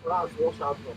Last wash out from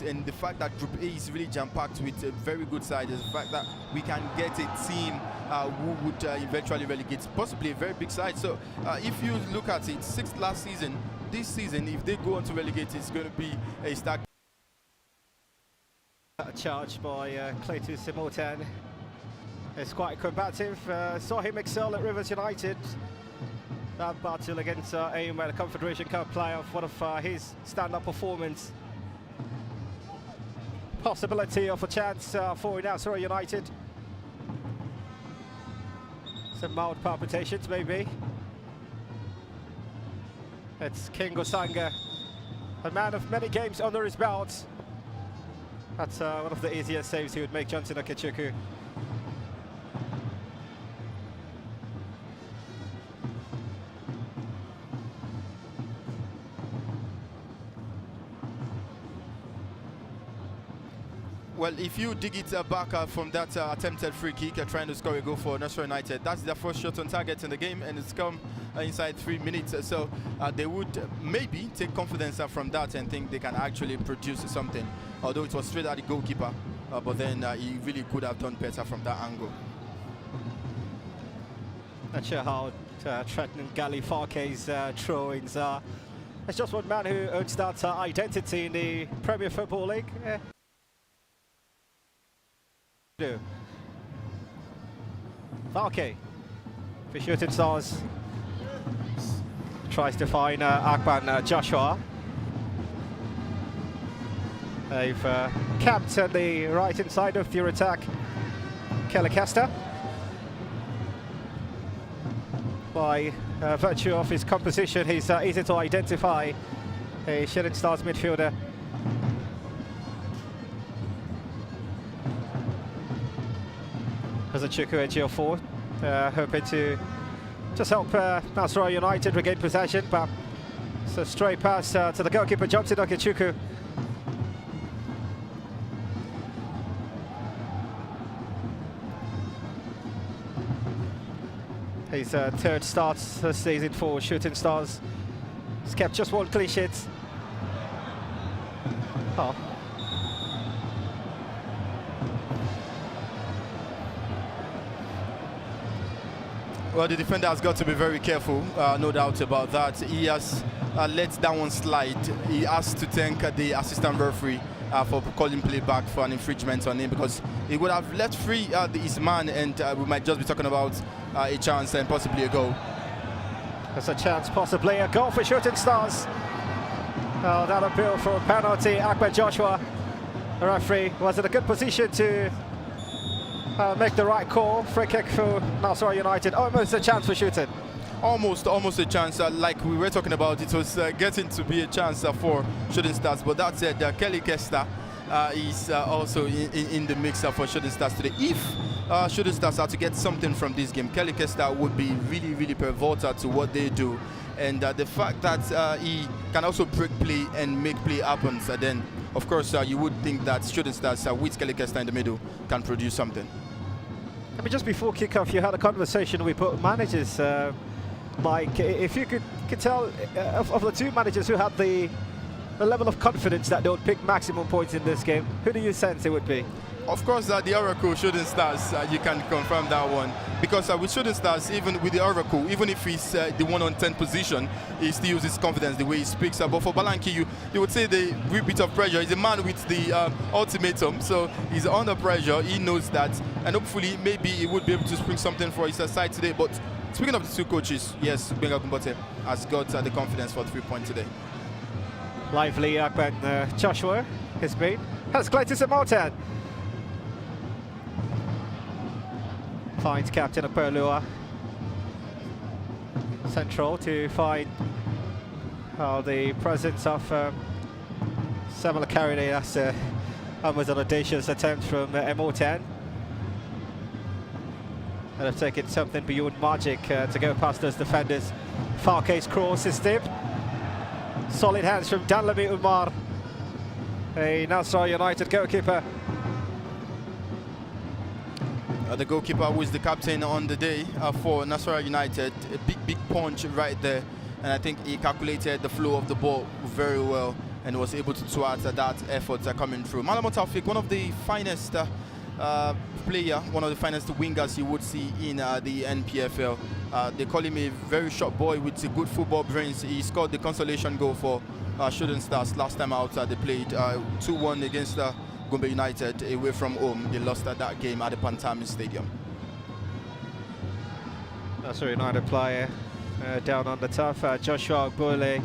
and the fact that Group A is really jam-packed with a very good side is the fact that we can get a team who would eventually relegate, possibly a very big side. So if you look at it, 6th last season, this season, if they go on to relegate, it's going to be a stack. Charge by Clayton Simotan. It's quite combative. Saw him excel at Rivers United. That battle against AIM at the Confederation Cup playoff, one of his stand-up performance. Possibility of a chance for Nasarawa United. Some mild palpitations maybe. It's King Osanga, a man of many games under his belt. That's one of the easiest saves he would make, Johnson Okechukwu. Well, if you dig it back from that attempted free kick, trying to score a goal for Nasarawa United, that's their first shot on target in the game, and it's come inside 3 minutes. So they would maybe take confidence from that and think they can actually produce something. Although it was straight at the goalkeeper, but then he really could have done better from that angle. Not sure how threatening Gali Farke's throw-ins are. It's just one man who owns that identity in the Premier Football League. Farke, for shooting stars, tries to find Akban Joshua. They've camped at the right-hand side of your attack. Kellecasta, by virtue of his composition, he's easy to identify. A Shooting Stars midfielder. As a Chukwueji forward, hoping to just help Nasarawa United regain possession, but it's a stray pass to the goalkeeper Johnson Okechukwu. His third start this season for Shooting Stars. He's kept just one clean sheet. Oh. Well, the defender has got to be very careful, no doubt about that. He has let that one slide. He has to thank the assistant referee for calling play back for an infringement on him, because he would have let free his man, and we might just be talking about a chance and possibly a goal. There's a chance, possibly a goal for Shooting Stars. Oh, that appeal for a penalty. Ahmed Joshua, the referee, was in a good position to make the right call. Free kick for Nasarawa United. Almost a chance for Shooting. Almost a chance. Like we were talking about, it was getting to be a chance for Shooting Stars. But that said, Kelly Kester is also in the mix for Shooting Stars today. If Shooting Stars are to get something from this game, Kelly Kester would be really pivotal to what they do. And the fact that he can also break play and make play happen, then of course you would think that Shooting Stars with Kelly Kester in the middle can produce something. I mean, just before kickoff, you had a conversation with both managers. Mike, if you could tell of the two managers who had the level of confidence that they would pick maximum points in this game, who do you sense it would be? Of course, the Oracle Shooting Stars, you can confirm that one. Because with Shooting Stars, even with the Oracle, even if he's the 1 on 10 position, he still uses confidence the way he speaks. But for Balanki, you would say the real bit of pressure. He's a man with the ultimatum, so he's under pressure. He knows that, and hopefully, maybe he would be able to spring something for his side today. But speaking of the two coaches, yes, Gbenga Kumbote has got the confidence for 3 points today. Lively Ahmed Joshua has been. Has Clayton Simultan. Finds captain Apolua central to find the presence of Samuel Carriday. That's almost an audacious attempt from M10. And have taken something beyond magic to go past those defenders. Falke's cross is tipped. Solid hands from Danlami Umar, a Nasarawa United goalkeeper. The goalkeeper who is the captain on the day for Nasarawa United. A big punch right there, and I think he calculated the flow of the ball very well and was able to thwart that effort coming through. Malamo Taufik, one of the finest player, one of the finest wingers you would see in the NPFL. They call him a very short boy with a good football brains. He scored the consolation goal for Shooting Stars last time out. They played 2-1 against Gombe United away from home. They lost that game at the Pantami Stadium. That's a United player down on the tough. Joshua Ogbole.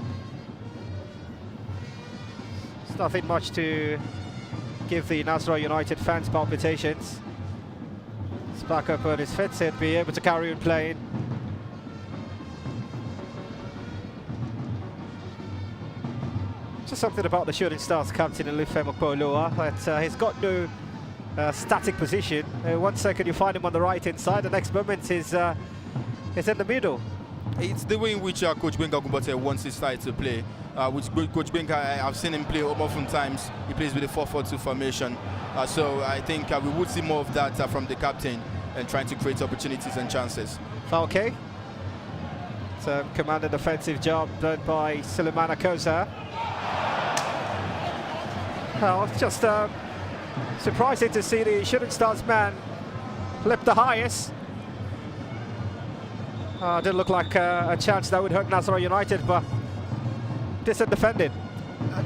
It's nothing much to give the Nasarawa United fans palpitations. It's back up on his feet, he'd be able to carry on playing. Just something about the Shooting Stars captain Olufemi Okpoluwa, that he's got no static position. 1 second you find him on the right hand side, the next moment he's in the middle. It's the way in which Coach Gbenga Kumbote wants his side to play. With Coach Gbenga, I've seen him play oftentimes. He plays with a 4-4-2 formation. So I think we would see more of that from the captain and trying to create opportunities and chances. Falke. It's a commanded offensive job done by Sulemana Koza. Well, it's just surprising to see the Shooting Stars man flip the highest. Didn't look like a chance that would hurt Nasarawa United, but decent defending.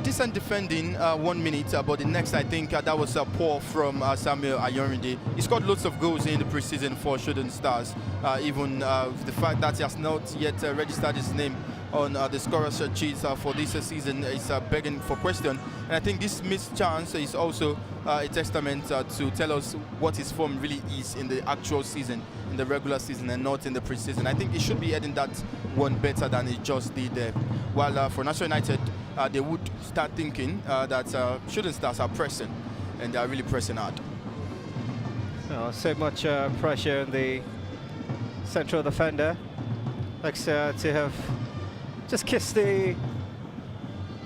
Decent defending, 1 minute, but the next I think that was a poor from Samuel Ayorinde. He scored lots of goals in the preseason for Shooting Stars. Even the fact that he has not yet registered his name on the scorers sheets for this season is begging for question. And I think this missed chance is also a testament to tell us what his form really is in the actual season, in the regular season, and not in the preseason. I think he should be heading that one better than he just did there. While for Nasarawa United, they would start thinking that Shooting Stars are pressing, and they are really pressing hard. Oh, so much pressure on the central defender. Likes to have just kissed the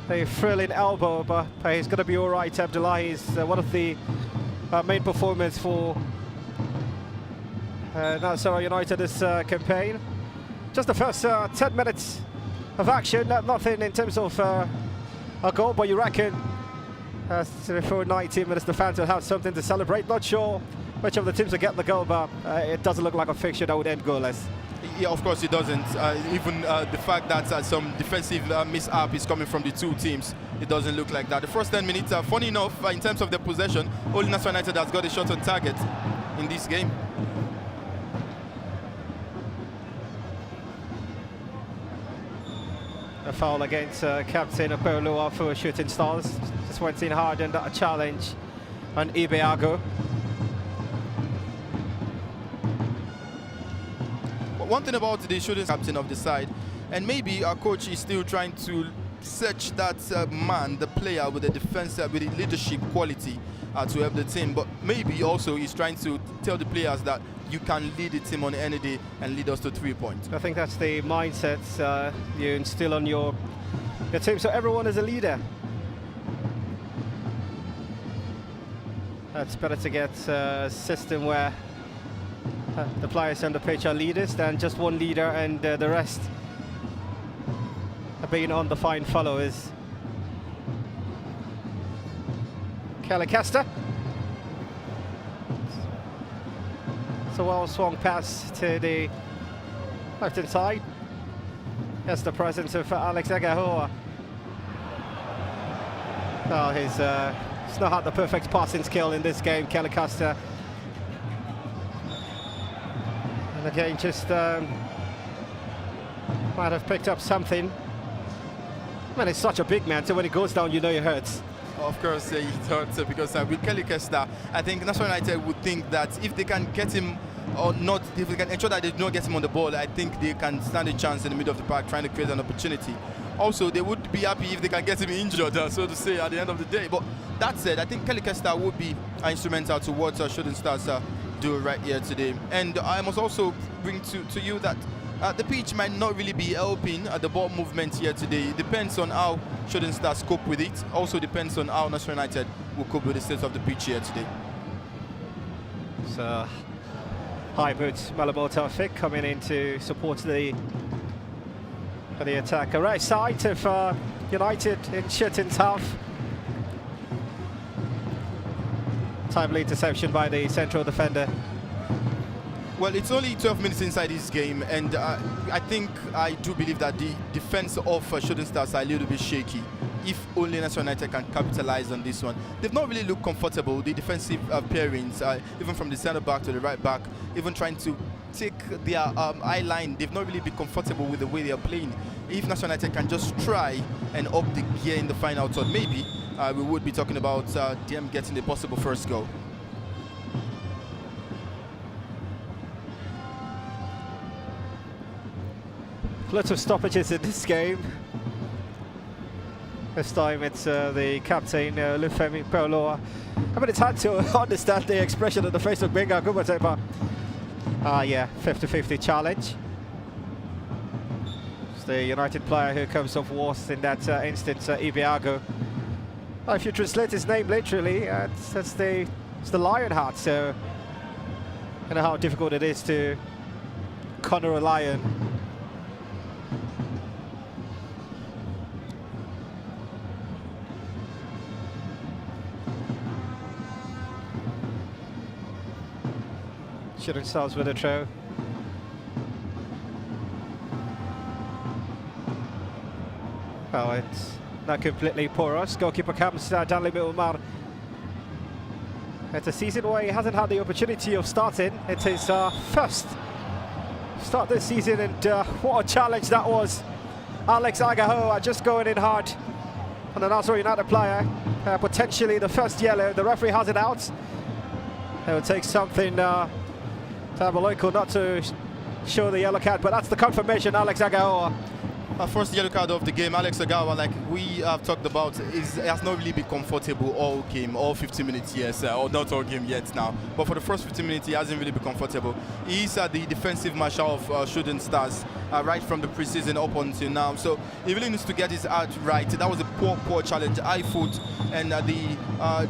thrilling elbow, but he's going to be all right. Abdullahi is one of the main performers for Nasarawa United this campaign. Just the first 10 minutes of action, nothing in terms of a goal, but you reckon before 90 minutes the fans will have something to celebrate. Not sure which of the teams will get the goal, but it doesn't look like a fixture that would end goalless. Yeah, of course it doesn't. Even the fact that some defensive mishap is coming from the two teams, it doesn't look like that. The first 10 minutes, funny enough, in terms of the possession, only Nasarawa United has got a shot on target in this game. A foul against captain Apollo for shooting stars. Just went in hard and a challenge on Ibeago. One thing about the shooting captain of the side, and maybe our coach is still trying to search that man, the player with the defense, with the leadership quality to help the team. But maybe also he's trying to tell the players that you can lead the team on any day and lead us to 3 points. I think that's the mindset you instill on your team, so everyone is a leader. It's better to get a system where the players on the pitch are leaders than just one leader and the rest are being undefined followers. Kelly Kester. It's a well-swung pass to the left-hand side. That's the presence of Alex Agahoa. Oh, he's not had the perfect passing skill in this game, Kelly Kester. And again, just might have picked up something. Man, it's such a big man, so when he goes down, you know it hurts. Of course, he thought because with Kelly Kester, I think Nasarawa United would think that if they can get him or not, if they can ensure that they do not get him on the ball, I think they can stand a chance in the middle of the park trying to create an opportunity. Also, they would be happy if they can get him injured, so to say, at the end of the day. But that said, I think Kelly Kester would be instrumental to what Shooting Stars do right here today. And I must also bring to you that the pitch might not really be helping the ball movement here today. It depends on how Shooting Stars cope with it. Also depends on how Nasarawa United will cope with the state of the pitch here today. So, hybrid Malamoto Fik coming in to support the attack. A right side of United in Shooting's half. Timely interception by the central defender. Well, it's only 12 minutes inside this game, and I do believe that the defense of Shooting Stars are a little bit shaky. If only Nasarawa United can capitalize on this one. They've not really looked comfortable. The defensive pairings, even from the centre back to the right back, even trying to take their eye line, they've not really been comfortable with the way they are playing. If Nasarawa United can just try and up the gear in the final third, maybe we would be talking about them getting the possible first goal. Lots of stoppages in this game. This time it's the captain, Lufemi Pauloa. I mean, it's hard to understand the expression on the face of Benga Gumate, but yeah, 50-50 challenge. It's the United player who comes off worst in that instance, Ibeago. Well, if you translate his name literally, it's the Lionheart, so you know how difficult it is to corner a lion. Shooting Stars with a throw. Oh, it's not completely porous. Goalkeeper comes Danley Umar. It's a season where he hasn't had the opportunity of starting. It's his first start this season, and what a challenge that was. Alex Agahoa just going in hard on the Nasarawa United player. Potentially the first yellow. The referee has it out. It will take something Tabaloiko not to show the yellow card, but that's the confirmation. Alex Agahoa. First yellow card of the game. Alex Agahoa, like we have talked about, has not really been comfortable all game, all 50 minutes, yes, or not all game yet now. But for the first 50 minutes, he hasn't really been comfortable. He's the defensive marshal of Shooting Stars right from the preseason up until now. So he really needs to get his art right. That was a poor challenge, high foot, and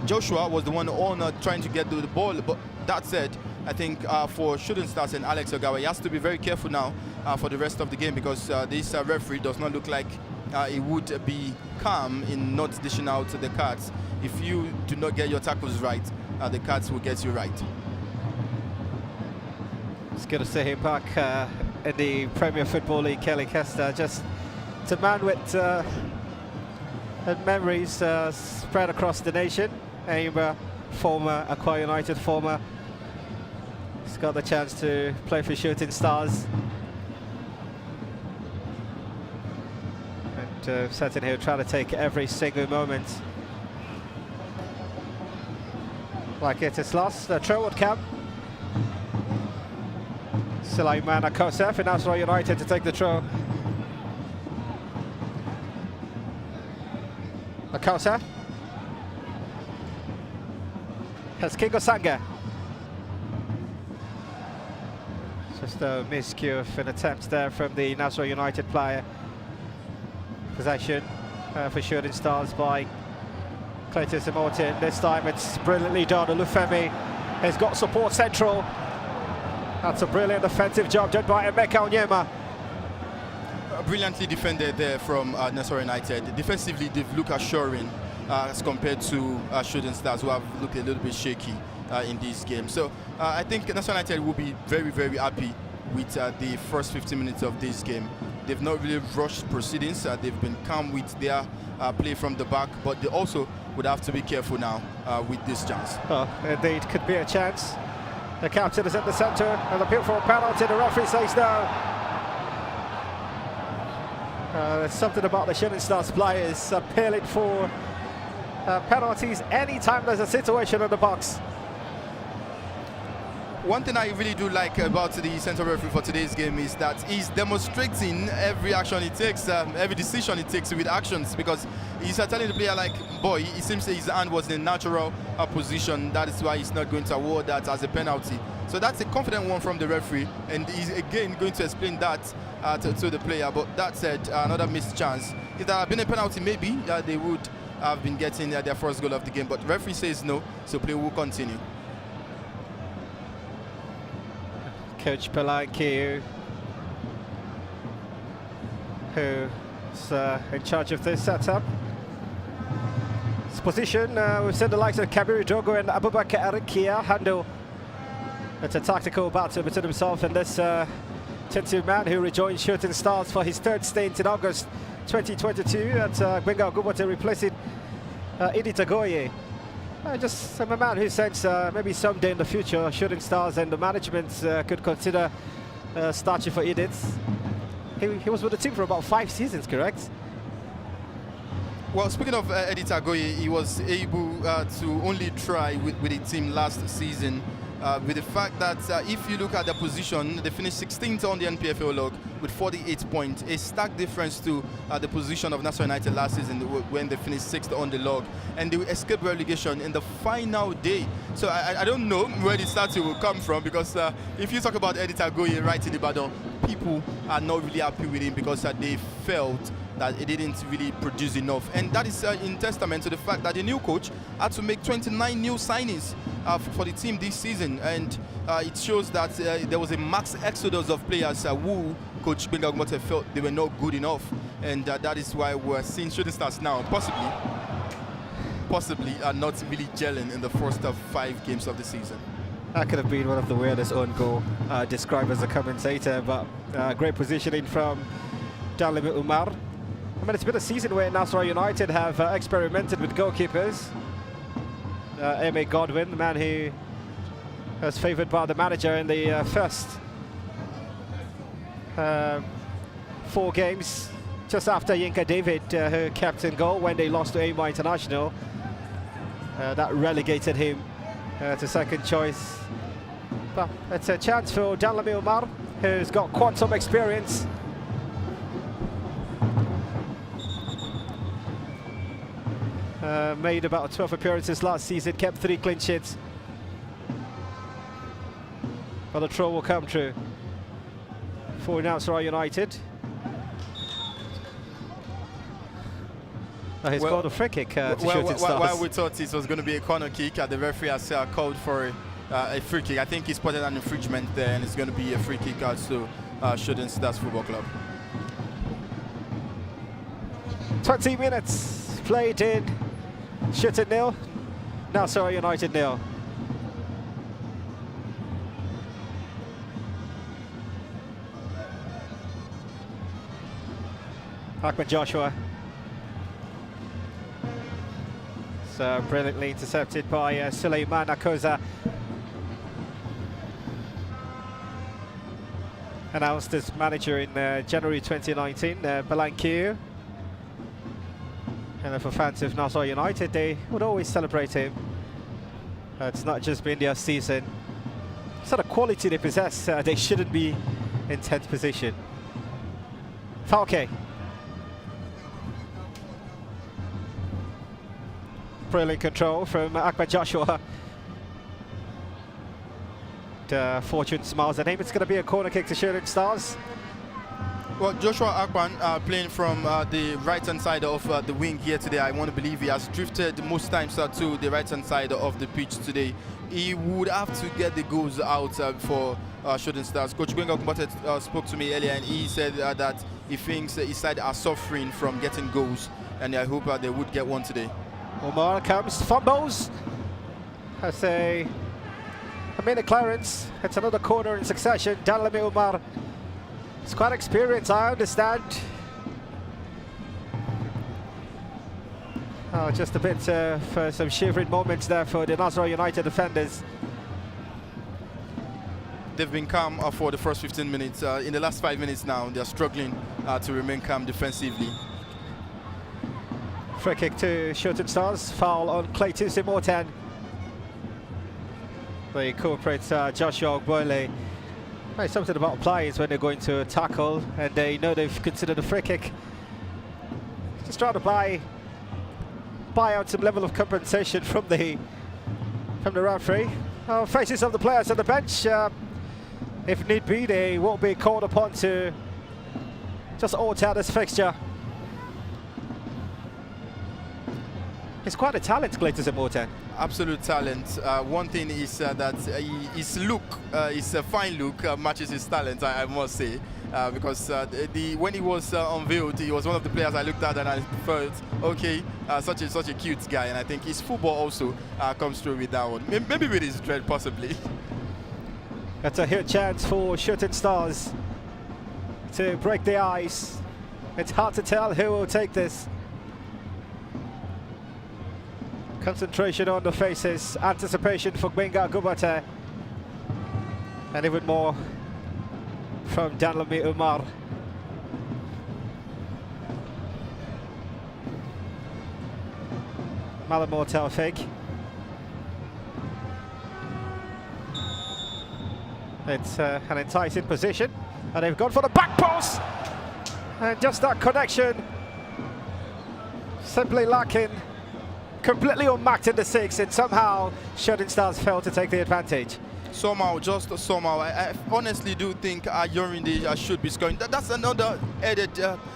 Joshua was the one on trying to get to the ball. But that said, I think for Shooting Stars and Alex Ogawa, he has to be very careful now for the rest of the game, because this referee does not look like he would be calm in not dishing out the cards. If you do not get your tackles right, the cards will get you right. It's good to see him back in the Premier Football League, Kelly Kester. Just a man with memories spread across the nation. Former Aqua United former. He's got the chance to play for Shooting Stars. And certainly he'll try to take every single moment like it is lost. The throw would come. Sulaiman Akosa for Nasarawa United to take the throw. Akosa. Has Kingo Sanga. Just a miscue of an attempt there from the Nasarawa United player. Possession for Shooting Stars by Cletus Martin. This time it's brilliantly done. Olufemi has got support central. That's a brilliant defensive job done by Emeka Onyema. Brilliantly defended there from Nasarawa United. Defensively, they've looked assuring as compared to Shooting Stars, who have looked a little bit shaky in this game. So I think Nasarawa United will be very, very happy with the first 15 minutes of this game. They've not really rushed proceedings. They've been calm with their play from the back, but they also would have to be careful now with this chance. Oh, indeed, could be a chance. The captain is at the centre, and the appeal for a penalty. The referee says no. There's something about the Shooting Stars players appealing for penalties anytime there's a situation in the box. One thing I really do like about the central referee for today's game is that he's demonstrating every action he takes, every decision he takes with actions, because he's telling the player, like, boy, it seems that his hand was in a natural position. That is why he's not going to award that as a penalty. So that's a confident one from the referee, and he's again going to explain that to the player. But that said, another missed chance. If there had been a penalty, maybe they would have been getting their first goal of the game. But the referee says no, so play will continue. Coach Palanki, who's in charge of this setup. This position, we've seen the likes of Kabiru Dogo and Abubakar Arikia handle. It's a tactical battle between himself and this 22 man who rejoined Shooting Stars for his third stint in August 2022 at Gbenga Ogubote, replacing Idi Tagoye. Just a man who says maybe someday in the future Shooting Stars and the management could consider starting for Edith. He was with the team for about 5 seasons, correct? Well, speaking of Eddie Tagoye, he was able to only try with the team last season. With the fact that if you look at the position, they finished 16th on the NPFL log with 48 points, a stark difference to the position of Nasarawa United last season when they finished 6th on the log, and they escaped relegation in the final day. So I don't know where the starting will come from, because if you talk about Eddie Tagoye right in Ibadan, people are not really happy with him because they felt that he didn't really produce enough, and that is in testament to the fact that the new coach had to make 29 new signings for the team this season, and it shows that there was a max exodus of players who Coach Gbenga Ogubote felt they were not good enough, and that is why we're seeing Shooting Stars now possibly not really gelling in the first of 5 games of the season. That could have been one of the weirdest own goal described as a commentator, but great positioning from Dalimi Umar. I mean, it's been a season where Nasarawa United have experimented with goalkeepers. M.A. Godwin, the man who was favoured by the manager in the first 4 games, just after Yinka David, who kept in goal when they lost to AIMA International. That relegated him to second choice. But it's a chance for Dalami Umar, who's got quantum experience. Made about 12 appearances last season, kept 3 clean sheets. But the throw will come true for Nasarawa United. He's called a free kick to Shooting Stars. While we thought it was going to be a corner kick, the referee has called for a free kick. I think he spotted an infringement there, and it's going to be a free kick out to Shooting Stars Football Club. 20 minutes played in. Shooting 0, Nasarawa United 0. Ahmed Joshua. So brilliantly intercepted by Suleiman Akoza. Announced as manager in January 2019, Balankiu. And for fans of Nasarawa United, they would always celebrate him. It's not just been their season. It's not a quality they possess. They shouldn't be in 10th position. Falke. Brilliant control from Ahmed Joshua. Fortune smiles the name. It's going to be a corner kick to Shooting Stars. Well, Joshua Akpan playing from the right-hand side of the wing here today. I want to believe he has drifted most times to the right-hand side of the pitch today. He would have to get the goals out for Shooting Stars. Coach Gwenga Kumbate spoke to me earlier, and he said that he thinks his side are suffering from getting goals, and I hope they would get one today. Omar comes, fumbles. I say, a minute clearance. It's another corner in succession. Dalami Omar. It's quite experienced, I understand. Oh, just a bit for some shivering moments there for the Nasarawa United defenders. They've been calm for the first 15 minutes. In the last 5 minutes now, they're struggling to remain calm defensively. Free kick to Shooting Stars. Foul on Clayton Simotan. They incorporate Joshua Ogboile. There's something about players when they're going to tackle and they know they've considered a free kick. Just trying to buy out some level of compensation from the referee. Faces of the players on the bench. If need be, they won't be called upon to just alter this fixture. He's quite a talent, Clayton Simotan. Absolute talent. One thing is that his look, his fine look, matches his talent, I must say. Because when he was unveiled, he was one of the players I looked at and I felt, okay, such a cute guy. And I think his football also comes through with that one. Maybe with his dread, possibly. That's a huge chance for Shooting Stars to break the ice. It's hard to tell who will take this. Concentration on the faces, anticipation for Gwenga Gubate, and even more from Danlami Umar. Malamor Taufik. It's an enticing position, and they've gone for the back post, and just that connection simply lacking. Completely unmarked in the 6, and somehow Shooting Stars failed to take the advantage. Somehow, just somehow, I honestly do think Yorinde should be scoring. That's another added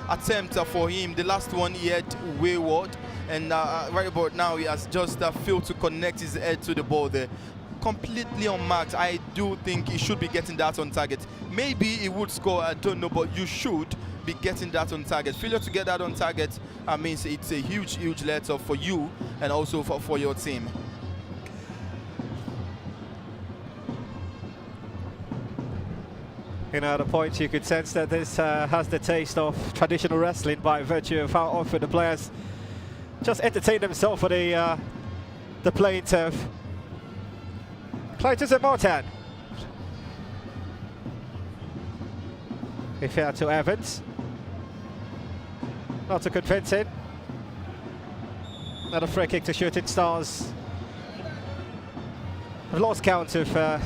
attempt for him. The last one he had wayward, and right about now he has just failed to connect his head to the ball there. Completely unmarked. I do think he should be getting that on target. Maybe he would score, I don't know, but you should be getting that on target. Failure to get that on target means it's a huge let-off for you and also for your team. You know, at a point you could sense that this has the taste of traditional wrestling by virtue of how often the players just entertain themselves for the playing turf. Clayton Simotan. If to Evans. Not a convincing. Another free kick to Shooting Stars. I've lost count of the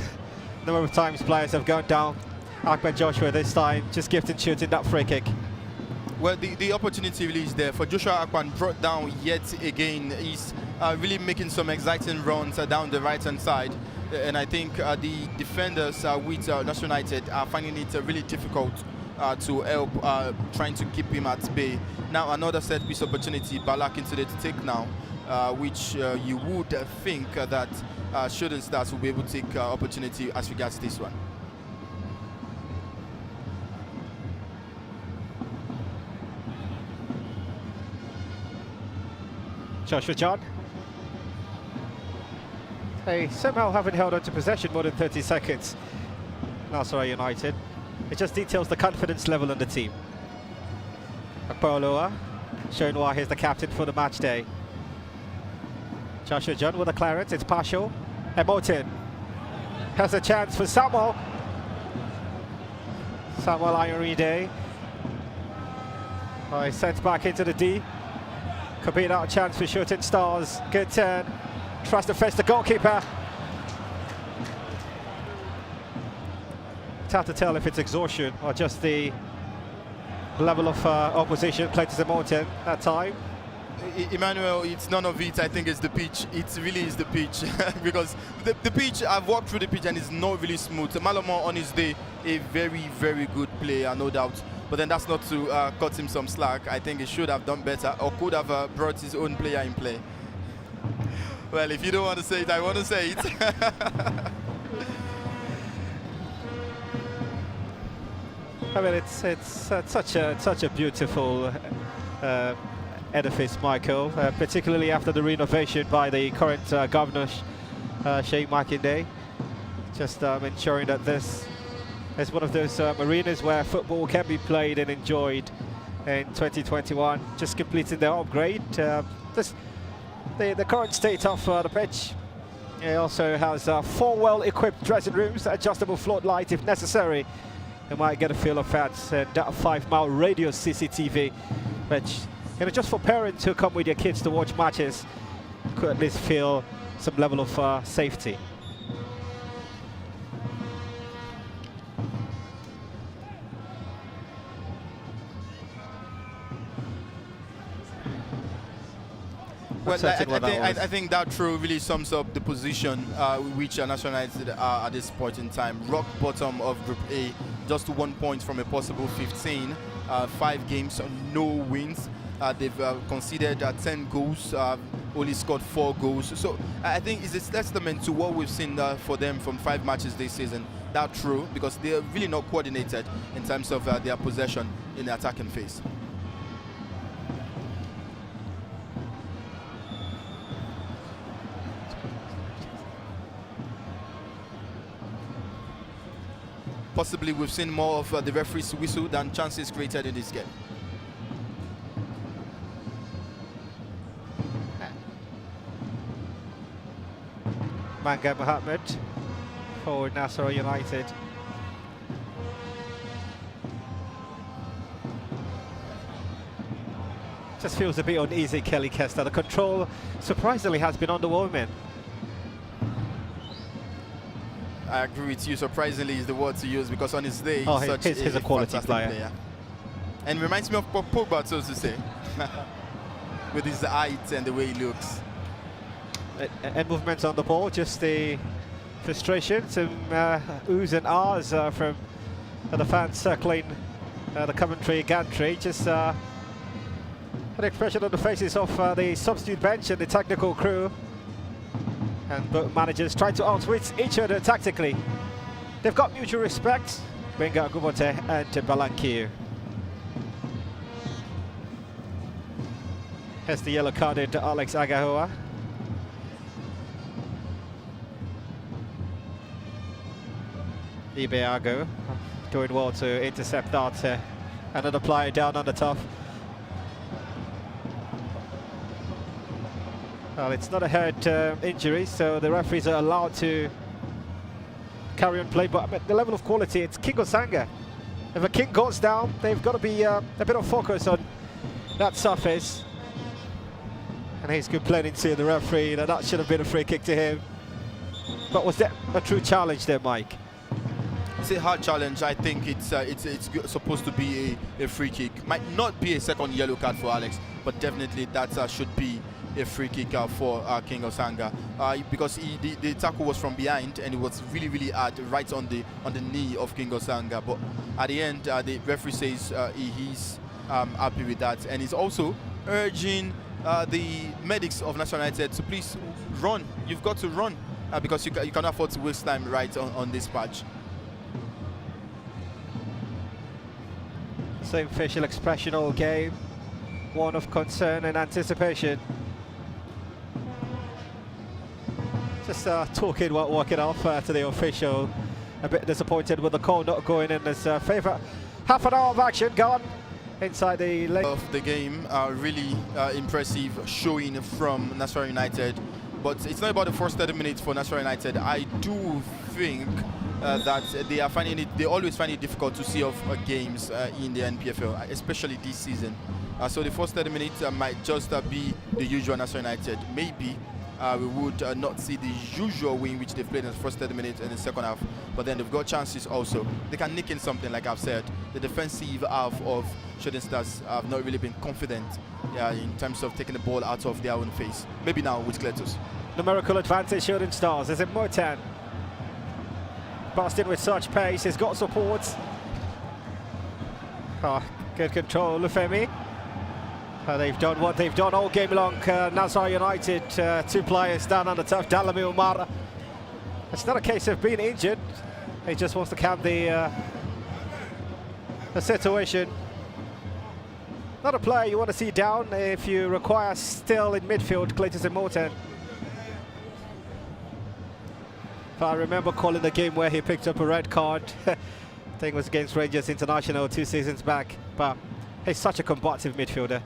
number of times players have gone down. Ahmed Joshua this time just gifted Shooting that free kick. Well, the opportunity really is there for Joshua Akpan, brought down yet again. He's really making some exciting runs down the right-hand side. And I think the defenders with Nasarawa United are finding it really difficult to help trying to keep him at bay. Now another set piece opportunity, Balak into the take now. which you would think that shooting stars will be able to take opportunity as regards this one. Joshua John. They somehow haven't held on to possession more than 30 seconds. Nasarawa United. It just details the confidence level in the team. Akpoloa showing why he's the captain for the match day. Joshua John with a clearance, it's partial. Emotin has a chance for Samuel. Samuel Ayoride. He's sent back into the D. Could be that chance for shooting stars. Good turn. Tries to face the goalkeeper. It's hard to tell if it's exhaustion or just the level of opposition played to Emotin that time. Emmanuel, it's none of it. I think it's the pitch. It really is the pitch because the pitch, I've walked through the pitch and it's not really smooth. Malamo on his day, a very, very good player, no doubt. But then that's not to cut him some slack. I think he should have done better or could have brought his own player in play. Well, if you don't want to say it, I want to say it. I mean, it's such a beautiful edifice, Michael, particularly after the renovation by the current governor, Sheikh Makinde. Just ensuring that this is one of those arenas where football can be played and enjoyed in 2021. Just completing their upgrade. The current state of the pitch. It also has 4 well-equipped dressing rooms, adjustable floodlight if necessary. You might get a feel of that, and that 5-mile radius CCTV, which, just for parents who come with your kids to watch matches, could at least feel some level of safety. Well, I think that throw really sums up the position which National United are at this point in time. Rock bottom of Group A, just 1 point from a possible 15. 5 games, no wins. They've conceded 10 goals, only scored 4 goals. So I think it's a testament to what we've seen for them from 5 matches this season. That's true, because they're really not coordinated in terms of their possession in the attacking phase. Possibly we've seen more of the referee's whistle than chances created in this game. Manga Mohammed for Nasarawa United. Just feels a bit uneasy, Kelly Kester. The control surprisingly has been underwhelming. I agree with you. Surprisingly is the word to use, because on his day he's a quality player. And reminds me of Pogba, so to say, with his height and the way he looks. And movements on the ball, just the frustration, some oohs and ahs from the fans circling the Coventry gantry. Just an expression on the faces of the substitute bench and the technical crew. And both managers try to outwit each other tactically. They've got mutual respect. Benga Gubote and Balankiu. Here's the yellow carded Alex Agahoa. Ibeago doing well to intercept that. Another player down on the top. Well, it's not a head injury, so the referees are allowed to carry on play, but at the level of quality, it's King Osanga. If a king goes down, they've got to be a bit of focus on that surface. And he's complaining to the referee that should have been a free kick to him. But was that a true challenge there, Mike? It's a hard challenge. I think it's supposed to be a free kick. Might not be a second yellow card for Alex, but definitely that should be a free kick for King Osanga, because the tackle was from behind and it was really hard, right on the knee of King Osanga. But at the end, the referee says he's happy with that, and he's also urging the medics of Nasarawa United to please run. You've got to run because you cannot afford to waste time right on this patch. Same facial expression all game, one of concern and anticipation. Just talking while walking off to the official. A bit disappointed with the call not going in his favour. Half an hour of action gone inside the lane. Of the game are really impressive showing from Nasarawa United, but it's not about the first 30 minutes for Nasarawa United. I do think that they always find it difficult to see off games in the NPFL, especially this season. So the first 30 minutes might just be the usual Nasarawa United. Maybe we would not see the usual way in which they've played in the first 30 minutes in the second half, but then they've got chances also. They can nick in something, like I've said. The defensive half of Shooting Stars have not really been confident in terms of taking the ball out of their own face. Maybe now with Cletus. Numerical advantage Shooting Stars. Is it Motan? Passed in with such pace, he's got support. Good control, Lufemi. They've done what they've done all game long. Nasarawa United, 2 players down on the turf. Dalami Umar. It's not a case of being injured. He just wants to calm the situation. Not a player you want to see down if you require still in midfield, Cletus and Morton. If I remember calling the game where he picked up a red card, I think it was against Rangers International 2 seasons back. But he's such a combative midfielder.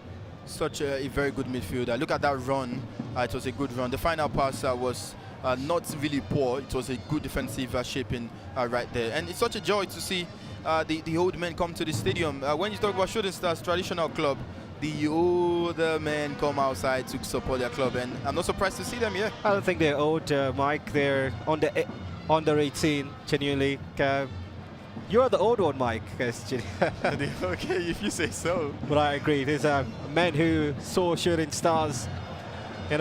Such a very good midfielder. Look at that run. It was a good run. The final pass was not really poor. It was a good defensive shaping right there. And it's such a joy to see the old men come to the stadium. When you talk about Shooting Stars traditional club, the older men come outside to support their club, and I'm not surprised to see them here. I don't think they're old, Mike. They're under 18, genuinely. You're the old one, Mike. Okay, if you say so. But I agree. There's men who saw Shooting Stars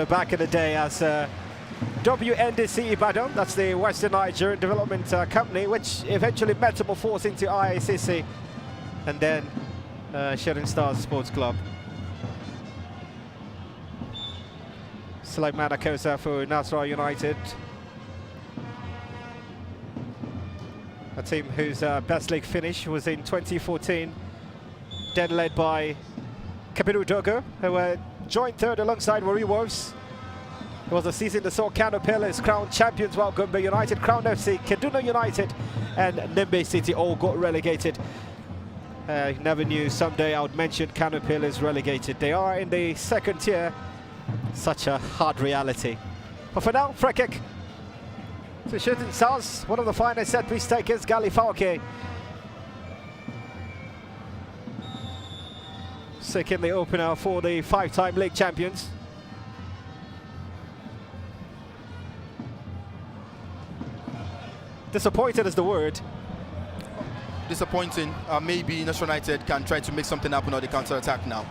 back in the day as WNDC Ibadan. That's the Western Nigerian Development Company, which eventually metamorphosed into IACC, and then Shooting Stars Sports Club. Sulaiman Akosa for Nasarawa United. A team whose best league finish was in 2014, then led by Kabiru Dogo, who joined third alongside Warri Wolves. It was a season that saw Kano Pillars crowned champions, while Gombe United, Crown FC, Kaduna United and Nembe City all got relegated. Never knew someday I would mention Kano Pillars relegated. They are in the second tier. Such a hard reality. But for now, free kick to Shooting Stars, one of the finest set-piece takers, Gali Falke. Seeking the opener for the 5-time league champions. Disappointed is the word. Disappointing. Maybe Nasarawa United can try to make something happen on the counter-attack now.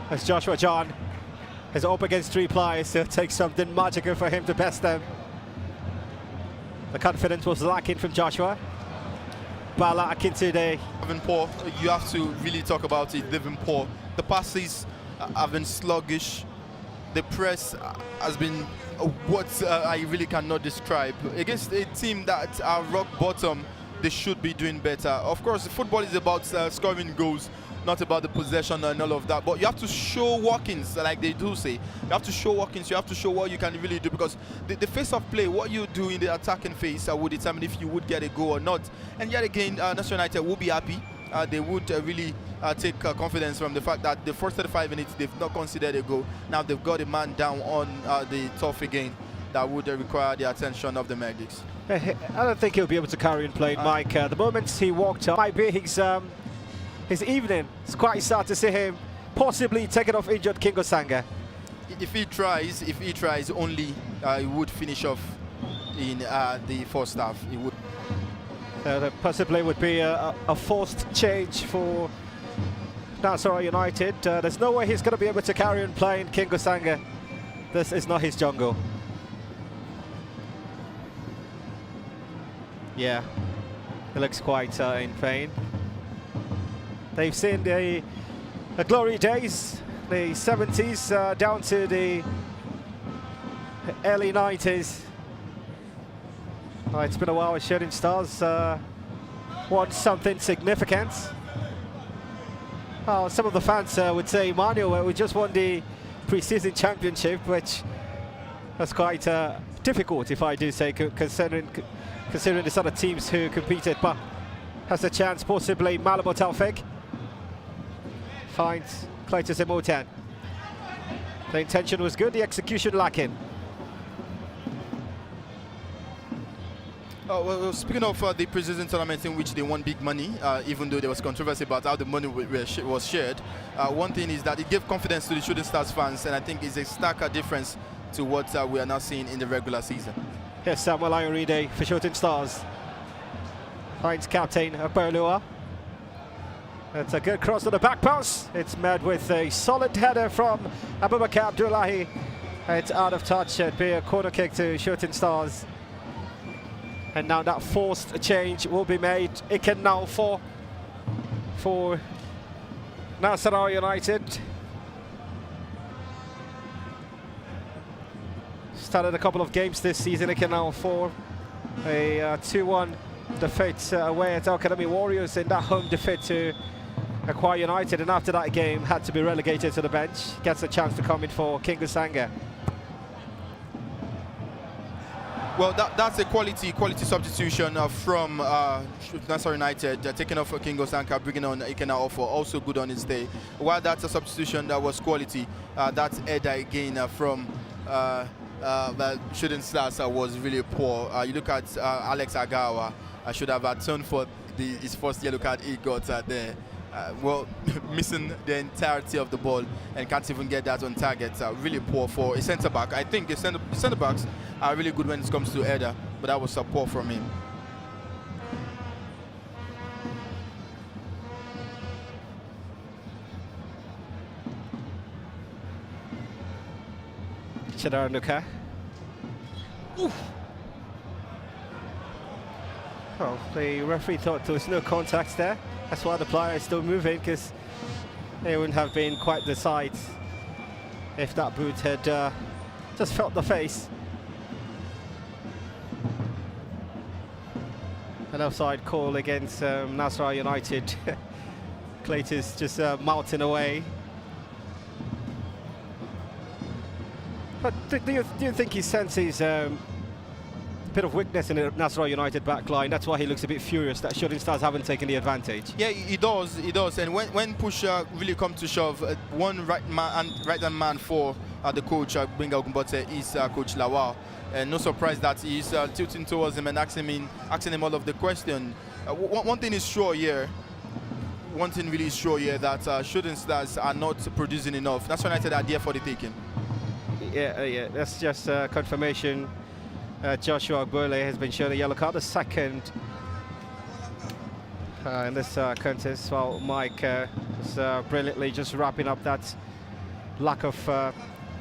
As Joshua John is up against 3 players, so it takes something magical for him to best them. The confidence was lacking from Joshua. Bala Akintude. Poor. You have to really talk about it. They've been poor. The passes have been sluggish. The press has been what I really cannot describe. Against a team that are rock bottom, they should be doing better. Of course, football is about scoring goals, not about the possession and all of that. But you have to show workings, like they do say. You have to show workings. You have to show what you can really do, because the face-off play, what you do in the attacking phase, will determine if you would get a goal or not. And yet again, Nasarawa United will be happy. They would really take confidence from the fact that the first 35 minutes they've not considered a goal. Now they've got a man down on the turf again. That would require the attention of the medics. I don't think he'll be able to carry on playing, Mike. The moment he walked up might be his evening. It's quite sad to see him possibly taking off injured Kingo Sanga. If he tries only, he would finish off in the first half. He would. Possibly would be a forced change for Nasarawa United. There's no way he's going to be able to carry on playing Kingo Sanga. This is not his jungle. Yeah, he looks quite in pain. They've seen the glory days the 70s down to the early 90s. It's been a while with Shooting Stars won something significant. Some of the fans would say, Manuel, we just won the pre-season championship, which was quite difficult, if I do say, considering the sort of teams who competed. But has a chance, possibly Malabo Taufik finds Cletus Emotan. The intention was good, the execution lacking. Well, speaking of the pre-season tournament in which they won big money, even though there was controversy about how the money was shared, one thing is that it gave confidence to the Shooting Stars fans, and I think it's a starker difference to what we are now seeing in the regular season. Yes, Samuel Ayoride for Shooting Stars. Finds captain Berlua. It's a good cross to the back post. It's met with a solid header from Abubakar Abdullahi. It's out of touch. It'd be a corner kick to Shooting Stars. And now that forced change will be made. It can now for Nasarawa United. Started a couple of games this season. It can now for a 2-1 defeat away at Academy Warriors in that home defeat to Akwa United, and after that game had to be relegated to the bench. Gets a chance to come in for King Usanga. Well, that's a quality substitution from Nasarawa United, taking off King Osaka, bringing on Ikena Ofo, also good on his day. While that's a substitution that was quality, that header again from Shooting Stars was really poor. You look at Alex Agawa, should have turned for his first yellow card he got there. Well, missing the entirety of the ball and can't even get that on target. Really poor for a centre-back. I think the centre-backs are really good when it comes to header, but that was poor from him. Chidara Nuka. Well, the referee thought there was no contact there. That's why the player is still moving, because they wouldn't have been quite the sight if that boot had just felt the face. An offside call against Nasarawa United. Clayton's just melting away. But do you think he senses bit of weakness in the Nasarawa United back line? That's why he looks a bit furious that Shooting Stars haven't taken the advantage. Yeah, he does. And when push really comes to shove, one right-hand man for the coach, Benga Ogumbote, is Coach Lawal. And no surprise that he's tilting towards him and asking him all of the question. One thing is sure here. One thing really is sure here, that Shooting Stars are not producing enough. Nasarawa United are there for the taking. Yeah, that's just confirmation. Joshua Agbole has been shown a yellow card, the second in this contest, while Mike is brilliantly just wrapping up that lack of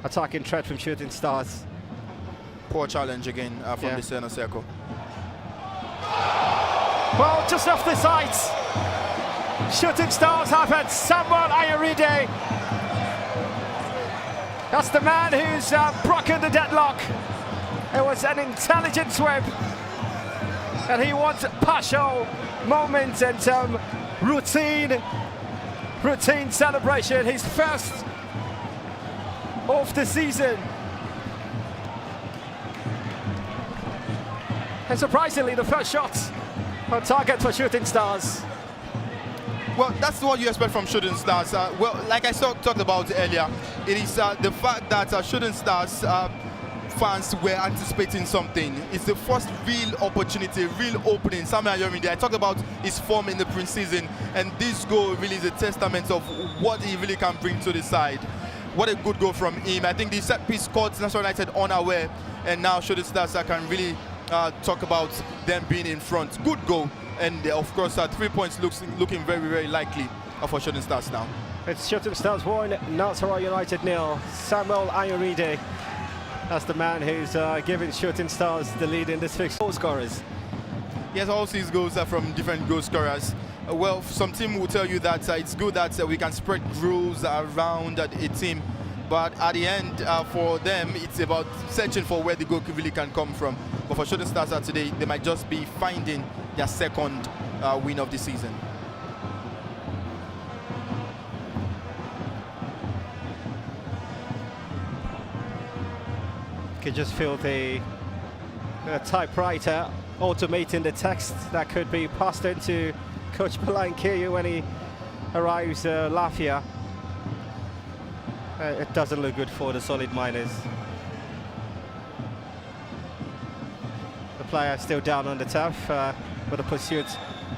attacking threat from Shooting Stars. Poor challenge again from the center circle. Well, just off the sides, Shooting Stars have had Samuel Ayoride. That's the man who's broken the deadlock. It was an intelligent sweep, and he wants partial moments and some routine celebration. His first of the season, and surprisingly, the first shot on target for Shooting Stars. Well, that's what you expect from Shooting Stars. Well, like I talked about earlier, it is the fact that Shooting Stars fans were anticipating something. It's the first real opportunity, real opening. Samuel Ayoride, I talked about his form in the pre-season, and this goal really is a testament of what he really can bring to the side. What a good goal from him. I think the set piece caught Nasarawa United unaware, and now Shooting Stars can really talk about them being in front. Good goal, and of course 3 points looking very, very likely for Shooting Stars now. It's Shooting Stars 1, Nasarawa United 0. Samuel Ayoride, that's the man who's giving Shooting Stars the lead in this fixture. Goal scorers. Yes, all these goals are from different goal scorers. Well, some team will tell you that it's good that we can spread rules around a team, but at the end, for them, it's about searching for where the goal really can come from. But for Shooting Stars today, they might just be finding their second win of the season. You can just feel the typewriter automating the text that could be passed into Coach Balankeu when he arrives Lafia. It doesn't look good for the Solid Miners. The player still down on the turf with a pursuit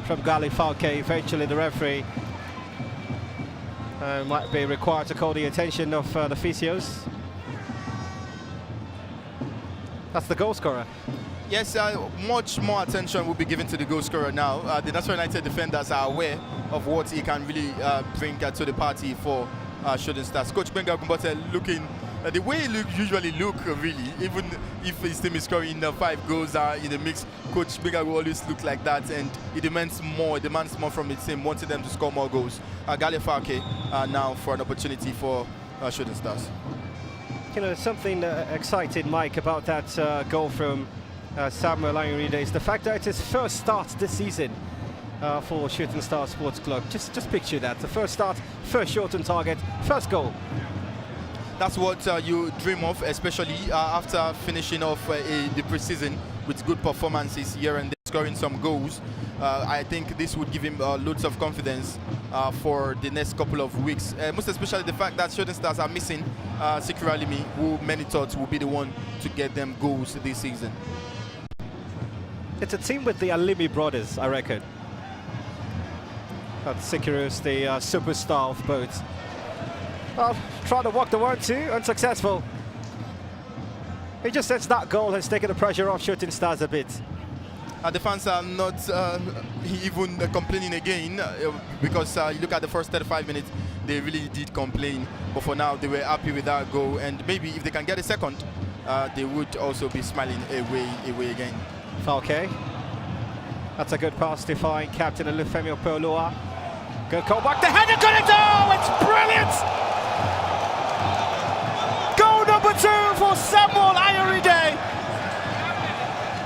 from Gali Falke. Eventually the referee might be required to call the attention of the physios. That's the goal scorer. Yes, much more attention will be given to the goal scorer now. The Nasarawa United defenders are aware of what he can really bring to the party for Shooting Stars. Coach Benga Gumbote looking the way he usually look, really, even if his team is scoring 5 goals in the mix, Coach Benga will always look like that, and he demands more from his team, wanting them to score more goals. Gale Falke now for an opportunity for Shooting Stars. You know, something exciting, Mike, about that goal from Samuel Ayoride is the fact that it's his first start this season for Shooting Star Sports Club. Just picture that, the first start, first shot on target, first goal. That's what you dream of, especially after finishing off the pre-season with good performances here and there, scoring some goals. I think this would give him loads of confidence for the next couple of weeks. Most especially the fact that Shooting Stars are missing Sikiru Alimi, who many thought will be the one to get them goals this season. It's a team with the Alimi brothers, I reckon. But Sikiru is the superstar of both. Well, trying to walk the 1-2, unsuccessful. He just says that goal has taken the pressure off Shooting Stars a bit. The fans are not even complaining again because you look at the first 35 minutes, they really did complain. But for now, they were happy with that goal, and maybe if they can get a second, they would also be smiling away again. Falke. That's a good pass to find captain Olufemi Opolua. Good call back, the header, got it! Oh, it's brilliant! Goal number 2 for Samuel Ayoride.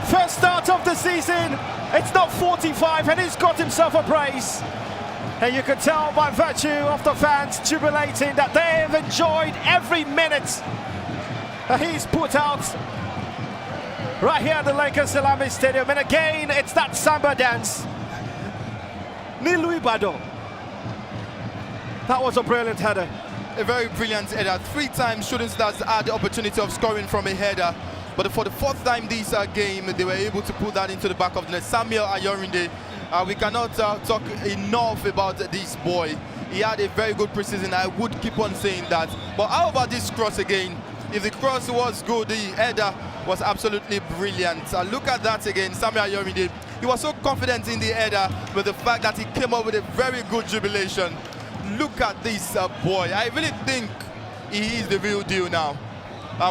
First start of the season. It's not 45 and he's got himself a brace. And you can tell by virtue of the fans jubilating that they have enjoyed every minute that he's put out right here at the Lakers Salami Stadium. And again, it's that samba dance. Nilu Ibadan. That was a brilliant header. A very brilliant header. 3 times Shooting Stars had the opportunity of scoring from a header, but for the 4th time this game, they were able to put that into the back of the net. Samuel Ayorinde, we cannot talk enough about this boy. He had a very good preseason. I would keep on saying that. But how about this cross again? If the cross was good, the header was absolutely brilliant. Look at that again, Samuel Ayorinde. He was so confident in the header with the fact that he came up with a very good jubilation. Look at this boy. I really think he is the real deal now.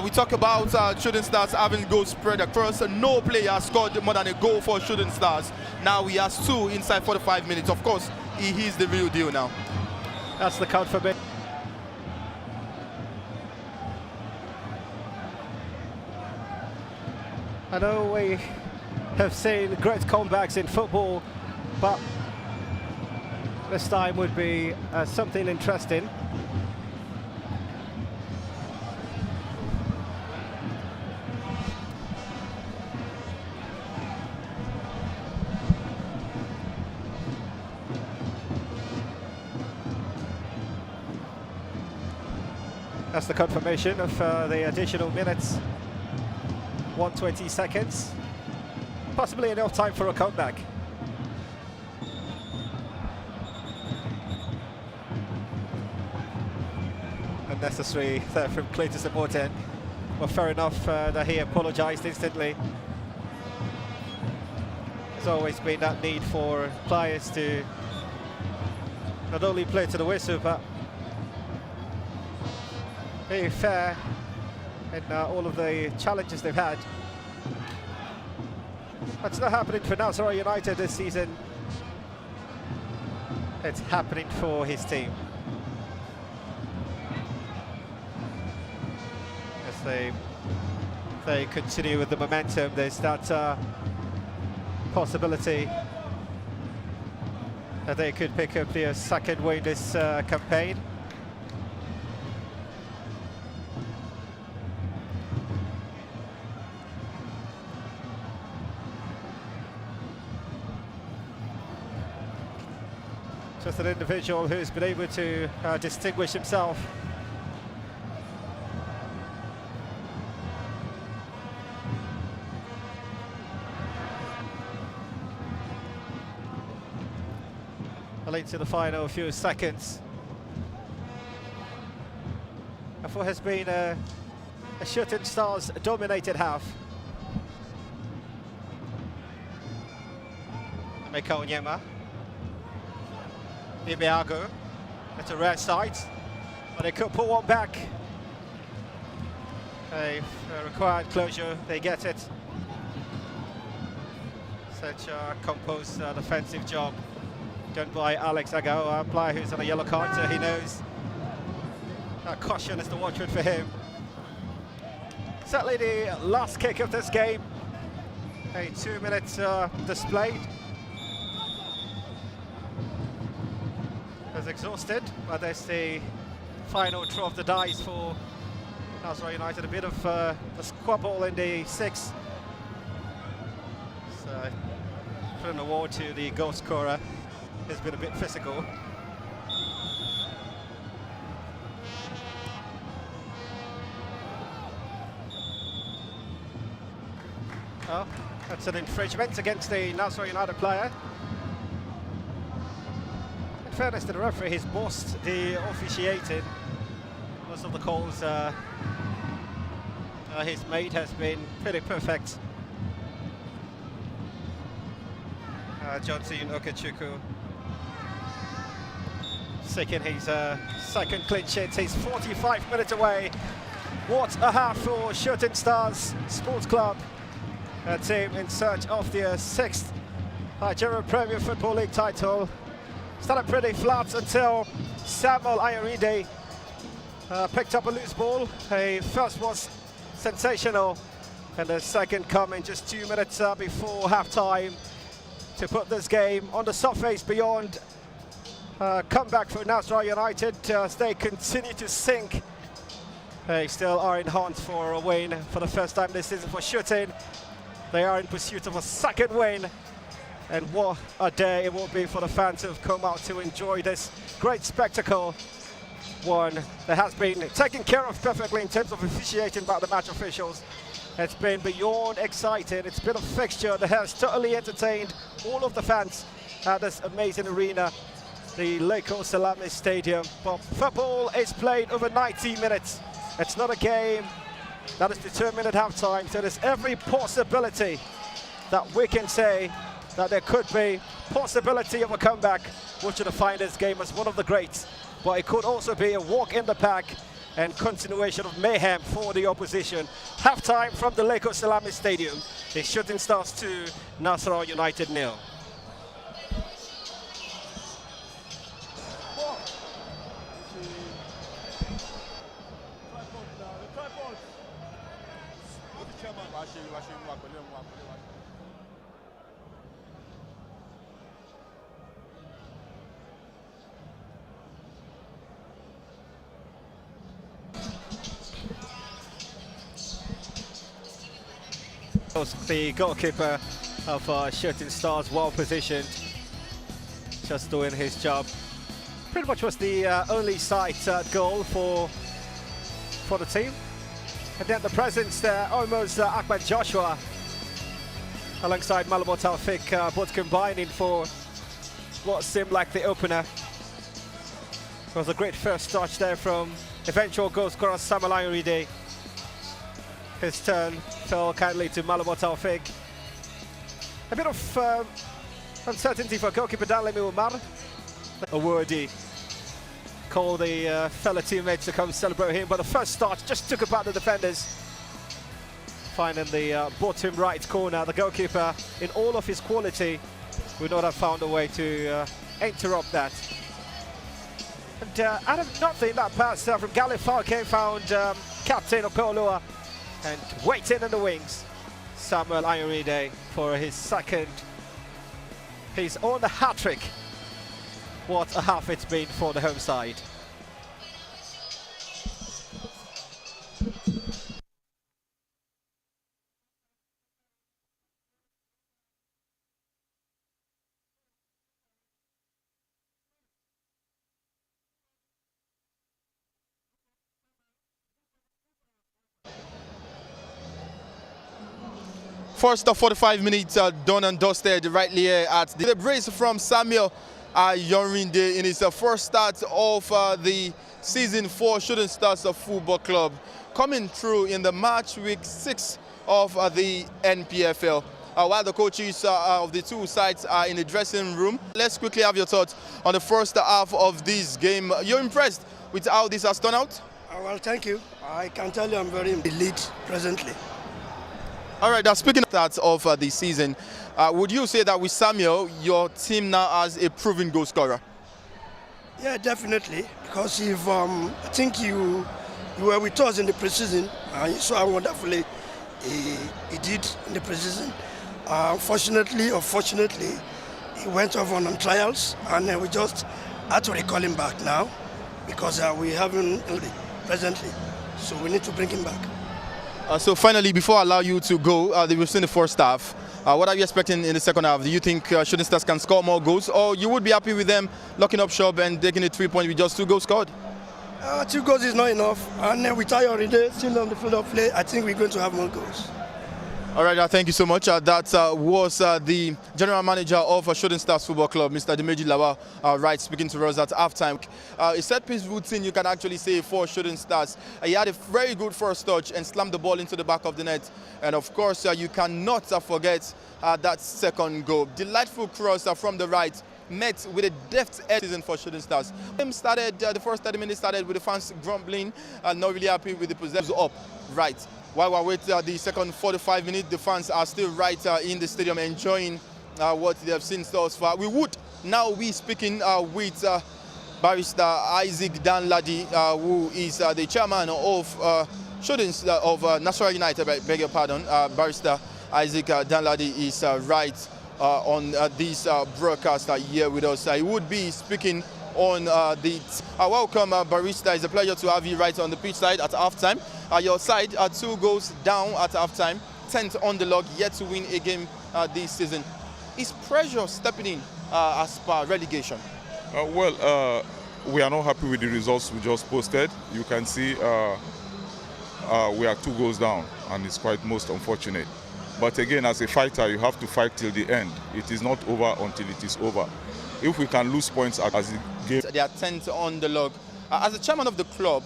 We talk about Shooting Stars having goals spread across. No player has scored more than a goal for Shooting Stars. Now he has 2 inside 45 minutes. Of course, he is the real deal now. That's the count for me. I know we have seen great comebacks in football, but this time would be something interesting. That's the confirmation of the additional minutes. 120 seconds. Possibly enough time for a comeback. Unnecessary there from Cletus Immorten. Well, fair enough that he apologised instantly. There's always been that need for players to not only play to the whistle, but be fair in all of the challenges they've had. That's not happening for Nasarawa United this season. it's happening for his team. As they continue with the momentum, there's that possibility that they could pick up their second win this campaign. Just an individual who's been able to distinguish himself. Into the final few seconds. And what has been a Shooting Stars dominated half. Meko Onyema. Ibiago. It's a rare sight, but they could put one back. A required closure, they get it. Such a composed defensive job done by Alex Agao, a player who's on a yellow card, so he knows caution is the watchword for him. Certainly the last kick of this game, a 2-minute display. Was exhausted, but there's the final throw of the dice for Nasarawa United. A bit of a squabble in the 6th. So, put an award to the goal scorer. Has been a bit physical. Oh, that's an infringement against the Nasarawa United player. In fairness to the referee, he's bossed the officiating. Most of the calls he's made has been pretty perfect. Johnson Okechukwu seeking his second clean sheet. He's 45 minutes away. What a half for Shooting Stars Sports Club, a team in search of their 6th Nigerian Premier Football League title. Started pretty flat until Samuel Ayorinde picked up a loose ball. The first was sensational, and the second coming just 2 minutes before half-time to put this game on the surface beyond comeback for Nasarawa United as they continue to sink. They still are in hunt for a win for the first time this season for Shooting. They are in pursuit of a second win, and what a day it will be for the fans who have come out to enjoy this great spectacle. One that has been taken care of perfectly in terms of officiating by the match officials. It's been beyond exciting. It's been a fixture that has totally entertained all of the fans at this amazing arena, the Leko Salami Stadium. But football is played over 90 minutes. It's not a game that is determined at halftime, so there's every possibility that we can say that there could be possibility of a comeback, which would define this game as one of the greats. But it could also be a walk in the park and continuation of mayhem for the opposition. Halftime from the Leko Salami Stadium. The Shooting Stars 2, Nasarawa United 0. The goalkeeper of Shooting Stars, well positioned, just doing his job. Pretty much was the only sight goal for the team. And then the presence there, almost Ahmed Joshua alongside Malamo Taufik, both combining for what seemed like the opener. It was a great first touch there from eventual goal scorer Samuel Ayorinde. His turn fell kindly to Malamo Taufik. A bit of uncertainty for goalkeeper Danlemi Umar. Awardee called the fellow teammates to come celebrate him, but the first start just took about the defenders. Finding the bottom right corner, the goalkeeper in all of his quality would not have found a way to interrupt that. And out of nothing, that pass from Galifianakis found captain Okoloa, and waiting in the wings, Samuel Ayoride for his second. He's on the hat-trick. What a half it's been for the home side. First 45 minutes done and dusted rightly here at the brace from Samuel Ayorinde in his first start of the season for Shooting Stars Football Club, coming through in the match week 6 of the NPFL. While the coaches of the two sides are in the dressing room, let's quickly have your thoughts on the first half of this game. You're impressed with how this has turned out? Well, thank you. I can tell you I'm very in the lead presently. All right, speaking of that of the season, would you say that with Samuel, your team now has a proven goal scorer? Yeah, definitely. Because if I think you were with us in the preseason, you saw how wonderfully he did in the preseason. Unfortunately or fortunately, he went off on trials, and we just had to recall him back now because we haven't presently. So we need to bring him back. So finally, before I allow you to go, we've seen the first half. What are you expecting in the second half? Do you think Shooting Stars can score more goals, or you would be happy with them locking up shop and taking the 3 points with just 2 goals scored? 2 goals is not enough, and with Ayoride still on the field of play, I think we're going to have more goals. All right, thank you so much. That was the general manager of Shooting Stars Football Club, Mr. Dimeji Lawal, right, speaking to us at halftime. A set-piece routine, you can actually say, for Shooting Stars. He had a very good first touch and slammed the ball into the back of the net. And of course, you cannot forget that second goal. Delightful cross from the right, met with a deft season for Shooting Stars. The first 30 minutes started with the fans grumbling, not really happy with the possession up, right. While we're waiting the second 45 minutes, the fans are still right in the stadium enjoying what they have seen so far. We would now be speaking with Barrister Isaac Danladi, who is the chairman of Nasarawa United, beg your pardon. Barrister Isaac Danladi is right on this broadcast here with us. He would be speaking on the welcome, Barrister. It's a pleasure to have you right on the pitch side at halftime. Your side are 2 goals down at halftime, 10th on the log, yet to win a game this season. Is pressure stepping in as per relegation? We are not happy with the results we just posted. You can see we are 2 goals down, and it's quite most unfortunate. But again, as a fighter, you have to fight till the end. It is not over until it is over. If we can lose points as a game... They are 10th on the log. As the chairman of the club,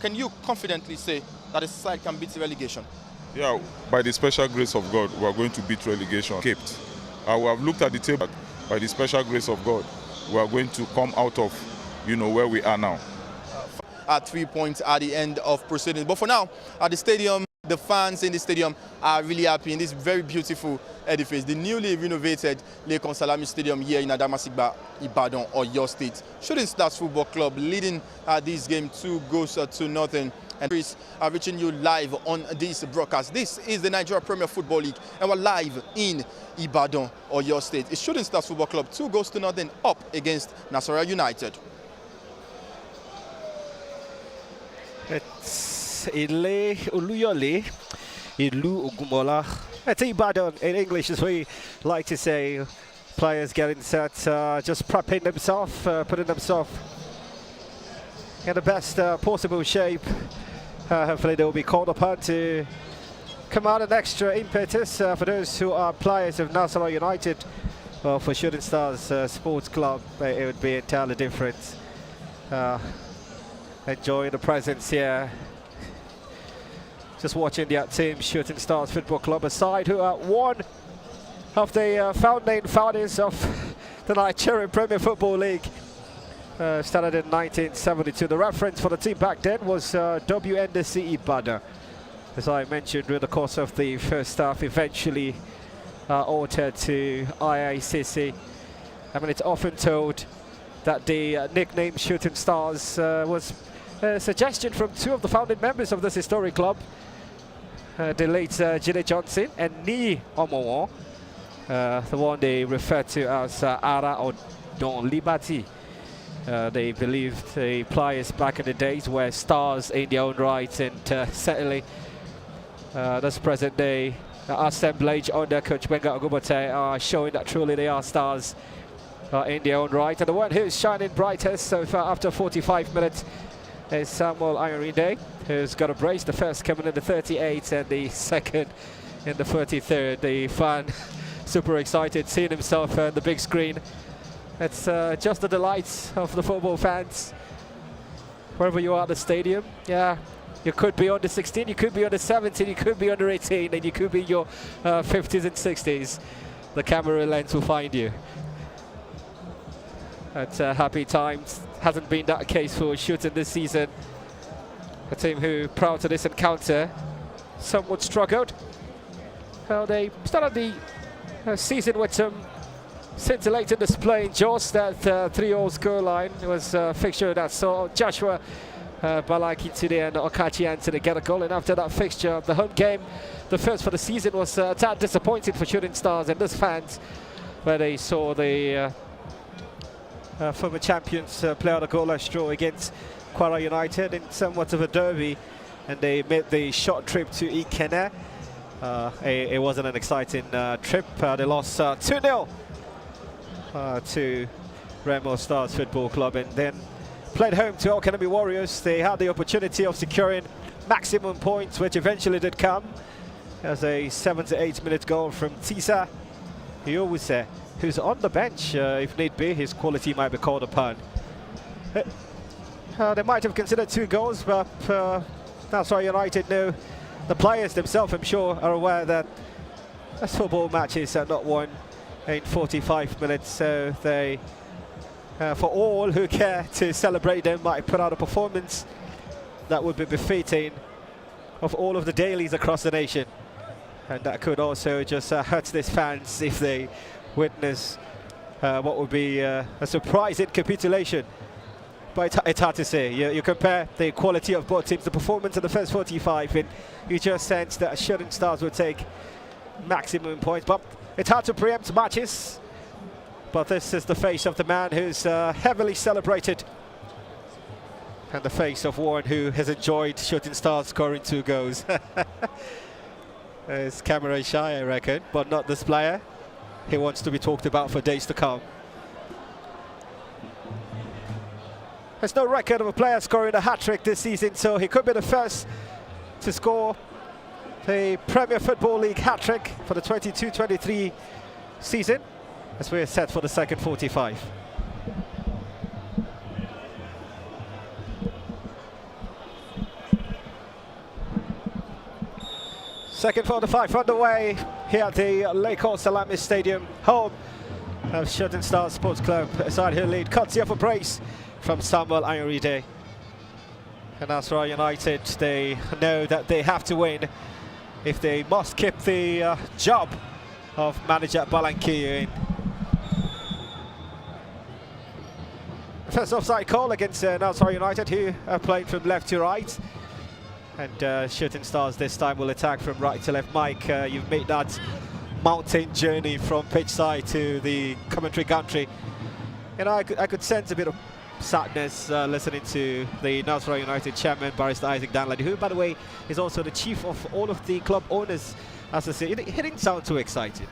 can you confidently say that the side can beat relegation? Yeah, by the special grace of God, we are going to beat relegation. We have looked at the table. By the special grace of God, we are going to come out of, where we are now. At 3 points at the end of proceedings. But for now, at the stadium, the fans in the stadium are really happy in this very beautiful edifice, the newly renovated Lekan Salami Stadium here in Adamasingba, Ibadan, Oyo State. Shooting Stars Football Club leading this game 2 goals to nothing. And Chris are reaching you live on this broadcast. This is the Nigeria Premier Football League, and we're live in Ibadan, Oyo State. It's Shooting Stars Football Club 2 goals to nothing up against Nasarawa United. It's Ile Oluyole, Ilu Ogumola. It's Ibadan in English, as we like to say. Players getting set, just prepping themselves, putting themselves in the best possible shape. Hopefully they will be called upon to come out an extra impetus for those who are players of Nasarawa United. Well, for Shooting Stars Sports Club, it would be entirely different. Enjoying the presence here. Just watching the team, Shooting Stars Football Club, a side who are one of the founders of the Nigerian Premier Football League. Started in 1972. The reference for the team back then was WNDC Ibadan. As I mentioned, during the course of the first half, eventually altered to IICC. I mean, it's often told that the nickname Shooting Stars was a suggestion from two of the founding members of this historic club, the late Jide Johnson and Ni Omowo, the one they refer to as Ara or Don Liberty. They believed the players back in the days were stars in their own right, and certainly this present day assemblage under Coach Benga Ogubote are showing that truly they are stars in their own right. And the one who's shining brightest so far after 45 minutes is Samuel Ayorinde, who's got a brace, the first coming in the 38th and the second in the 33rd. The fan super excited seeing himself on the big screen. It's just the delights of the football fans. Wherever you are at the stadium, yeah, you could be under 16, you could be under 17, you could be under 18, and you could be in your 50s and 60s. The camera lens will find you. At happy times. Hasn't been that case for Shooting this season. A team who, prior to this encounter, somewhat struggled. Well, they started the season with some scintillating display in Jos. That 3-0 scoreline. It was a fixture that saw Joshua Balaki today and Okachi Anthony get a goal. And after that fixture, the home game, the first for the season, was a tad disappointing for Shooting Stars and those fans, where they saw the former champions play out a goalless draw against Kwara United in somewhat of a derby, and they made the short trip to Ikenne. It wasn't an exciting trip. They lost 2-0 to Remo Stars Football Club, and then played home to Academy Warriors. They had the opportunity of securing maximum points, which eventually did come. As a 7 to 8 minute goal from Tisa Yowuse, who's on the bench. If need be, his quality might be called upon. They might have considered 2 goals, but Nasarawa United know, the players themselves, I'm sure, are aware that as football matches are not won in 45 minutes, so they, for all who care to celebrate them, might put out a performance that would be befitting of all of the dailies across the nation. And that could also just hurt these fans if they witness what would be a surprising capitulation. But it's hard to say. You compare the quality of both teams, the performance in the first 45, and you just sense that Shooting Stars would take maximum points. But it's hard to preempt matches. But this is the face of the man who's heavily celebrated, and the face of one who has enjoyed Shooting Stars scoring 2 goals. It's camera shy, I reckon, but not this player. He wants to be talked about for days to come. There's no record of a player scoring a hat-trick this season, so he could be the first to score the Premier Football League hat-trick for the 22-23 season, as we are set for the second 45. Second 45 underway here at the Lagos Salami Stadium, home of Shooting Stars Sports Club. Side hill lead, cuts the upper brace from Samuel Ayorinde. And Nasarawa United, they know that they have to win if they must keep the job of manager Balankiyu in. First offside call against Nasarawa United, who are playing from left to right. And Shooting Stars this time will attack from right to left. Mike, you've made that mountain journey from pitch side to the commentary gantry. You know, I could sense a bit of sadness listening to the Nasarawa United chairman, Barrister Isaac Danladi, who, by the way, is also the chief of all of the club owners association. He didn't sound too excited.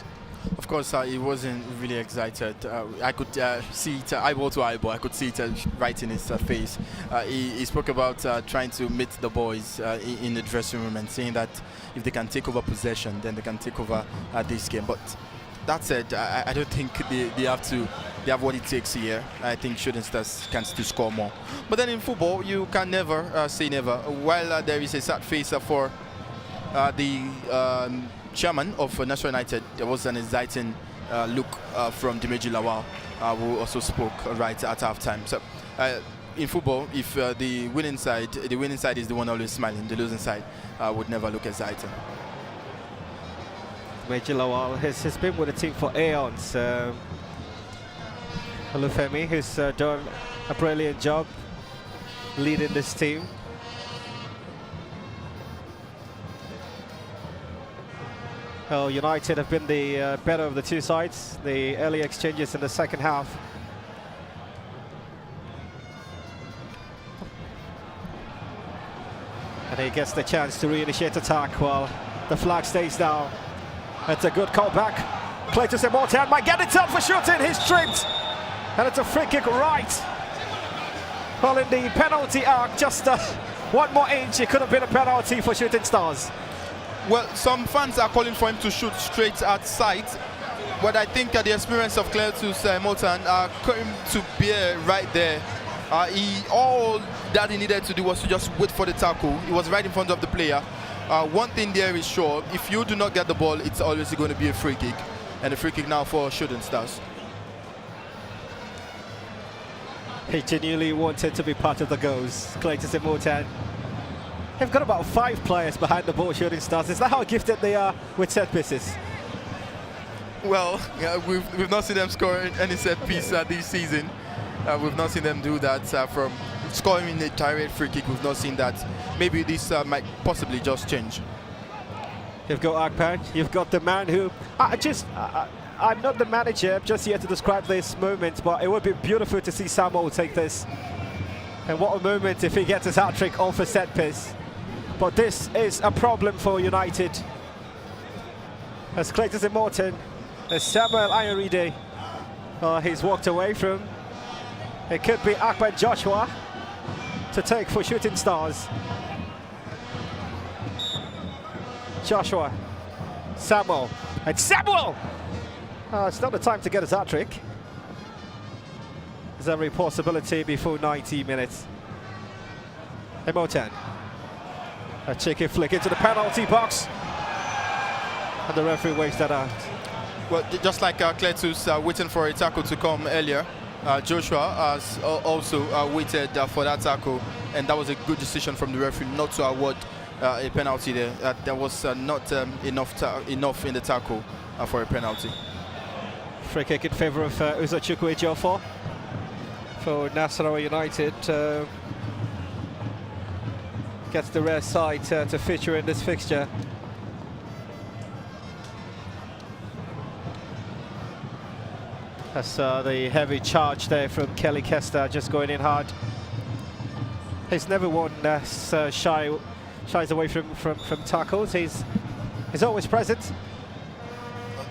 Of course, he wasn't really excited. I could see it eyeball to eyeball. I could see it right in his face. He spoke about trying to meet the boys in the dressing room and saying that if they can take over possession, then they can take over this game. But that said, I don't think they have what it takes here. I think Shooting Stars can still score more. But then in football, you can never say never. While there is a sad face for the chairman of Nasarawa United, there was an exciting look from Dimeji Lawal, who also spoke right at halftime. So in football, if the winning side is the one always smiling, the losing side would never look exciting. Dimeji Lawal has been with the team for aeons. Olufemi, who's done a brilliant job leading this team. Well, United have been the better of the two sides. The early exchanges in the second half. And he gets the chance to reinitiate attack while the flag stays down. It's a good call back. Clayton Morton might get it up for shooting. He's tripped. And it's a free kick right. Well, in the penalty arc, just one more inch, it could have been a penalty for Shooting Stars. Well, some fans are calling for him to shoot straight at sight, but I think the experience of Clayton Morton came to bear right there. All that he needed to do was to just wait for the tackle. He was right in front of the player. One thing there is sure, if you do not get the ball, it's always going to be a free kick. And a free kick now for Shooting Stars. He genuinely wanted to be part of the goals. Clayton Morton. They've got about 5 players behind the ball, Shooting Stars. Is that how gifted they are with set pieces? Well, yeah, we've not seen them score any set piece this season. We've not seen them do that from scoring a direct free kick. We've not seen that. Maybe this might possibly just change. You've got Akpan. You've got the man who... I'm not the manager, I'm just here to describe this moment, but it would be beautiful to see Samuel take this. And what a moment if he gets his hat-trick off a set piece. But this is a problem for United. As Clayton Morton, as Samuel Ayoride, he's walked away from. It could be Akpan Joshua to take for Shooting Stars. Joshua, Samuel, and Samuel! It's not the time to get his hat-trick. There's every possibility before 90 minutes. Emotan. A cheeky flick into the penalty box. And the referee waves that out. Well, just like Cletus waiting for a tackle to come earlier, Joshua has also waited for that tackle. And that was a good decision from the referee not to award a penalty there. There was not enough in the tackle for a penalty. Free kick in favour of Uzochukwu Ejiofor for Nasarawa United. Gets the rare side to feature in this fixture. That's the heavy charge there from Kelly Kester, just going in hard. He's never one shies away from tackles. He's always present.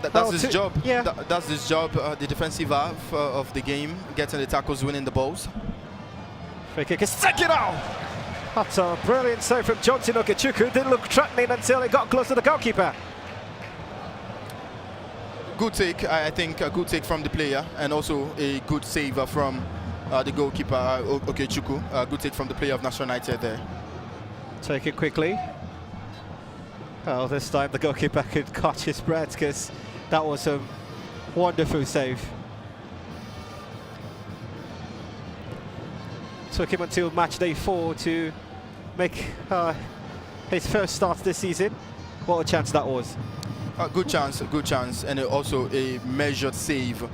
That's his job. Yeah. That's his job, the defensive half of the game, getting the tackles, winning the balls. Free kick is taken out. That's a brilliant save from Johnson Okechukwu. Didn't look threatening until he got close to the goalkeeper. Good take, I think, a good take from the player, and also a good save from the goalkeeper, Okechukwu. Good take from the player of National United there. Take it quickly. Oh, this time the goalkeeper could catch his breath because that was a wonderful save. Took him until match day 4 to make his first start this season. What a chance that was. Good chance, and also a measured save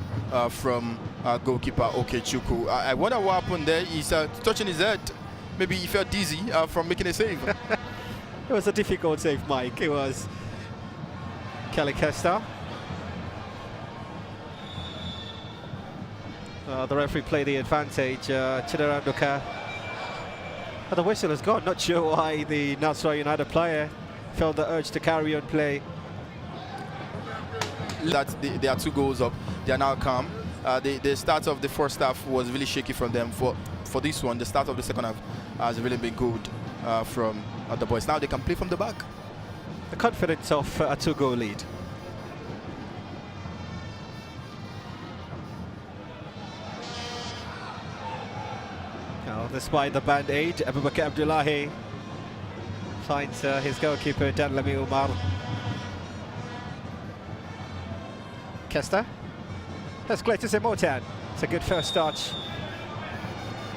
from goalkeeper Okechukwu. I wonder what happened there. He's touching his head. Maybe he felt dizzy from making a save. It was a difficult save, Mike. It was. Kelly Kester. The referee played the advantage. Chidaranduka. The whistle has gone. Not sure why the Nasarawa United player felt the urge to carry on play. They are 2 goals up. They are now calm. The start of the first half was really shaky from them. For this one, the start of the second half has really been good from the boys. Now they can play from the back. The confidence of a 2-goal lead. Now, despite the band-aid, Abubakar Abdullahi finds his goalkeeper, Danlami Umar. Kester. That's Clayton Morton. It's a good first touch.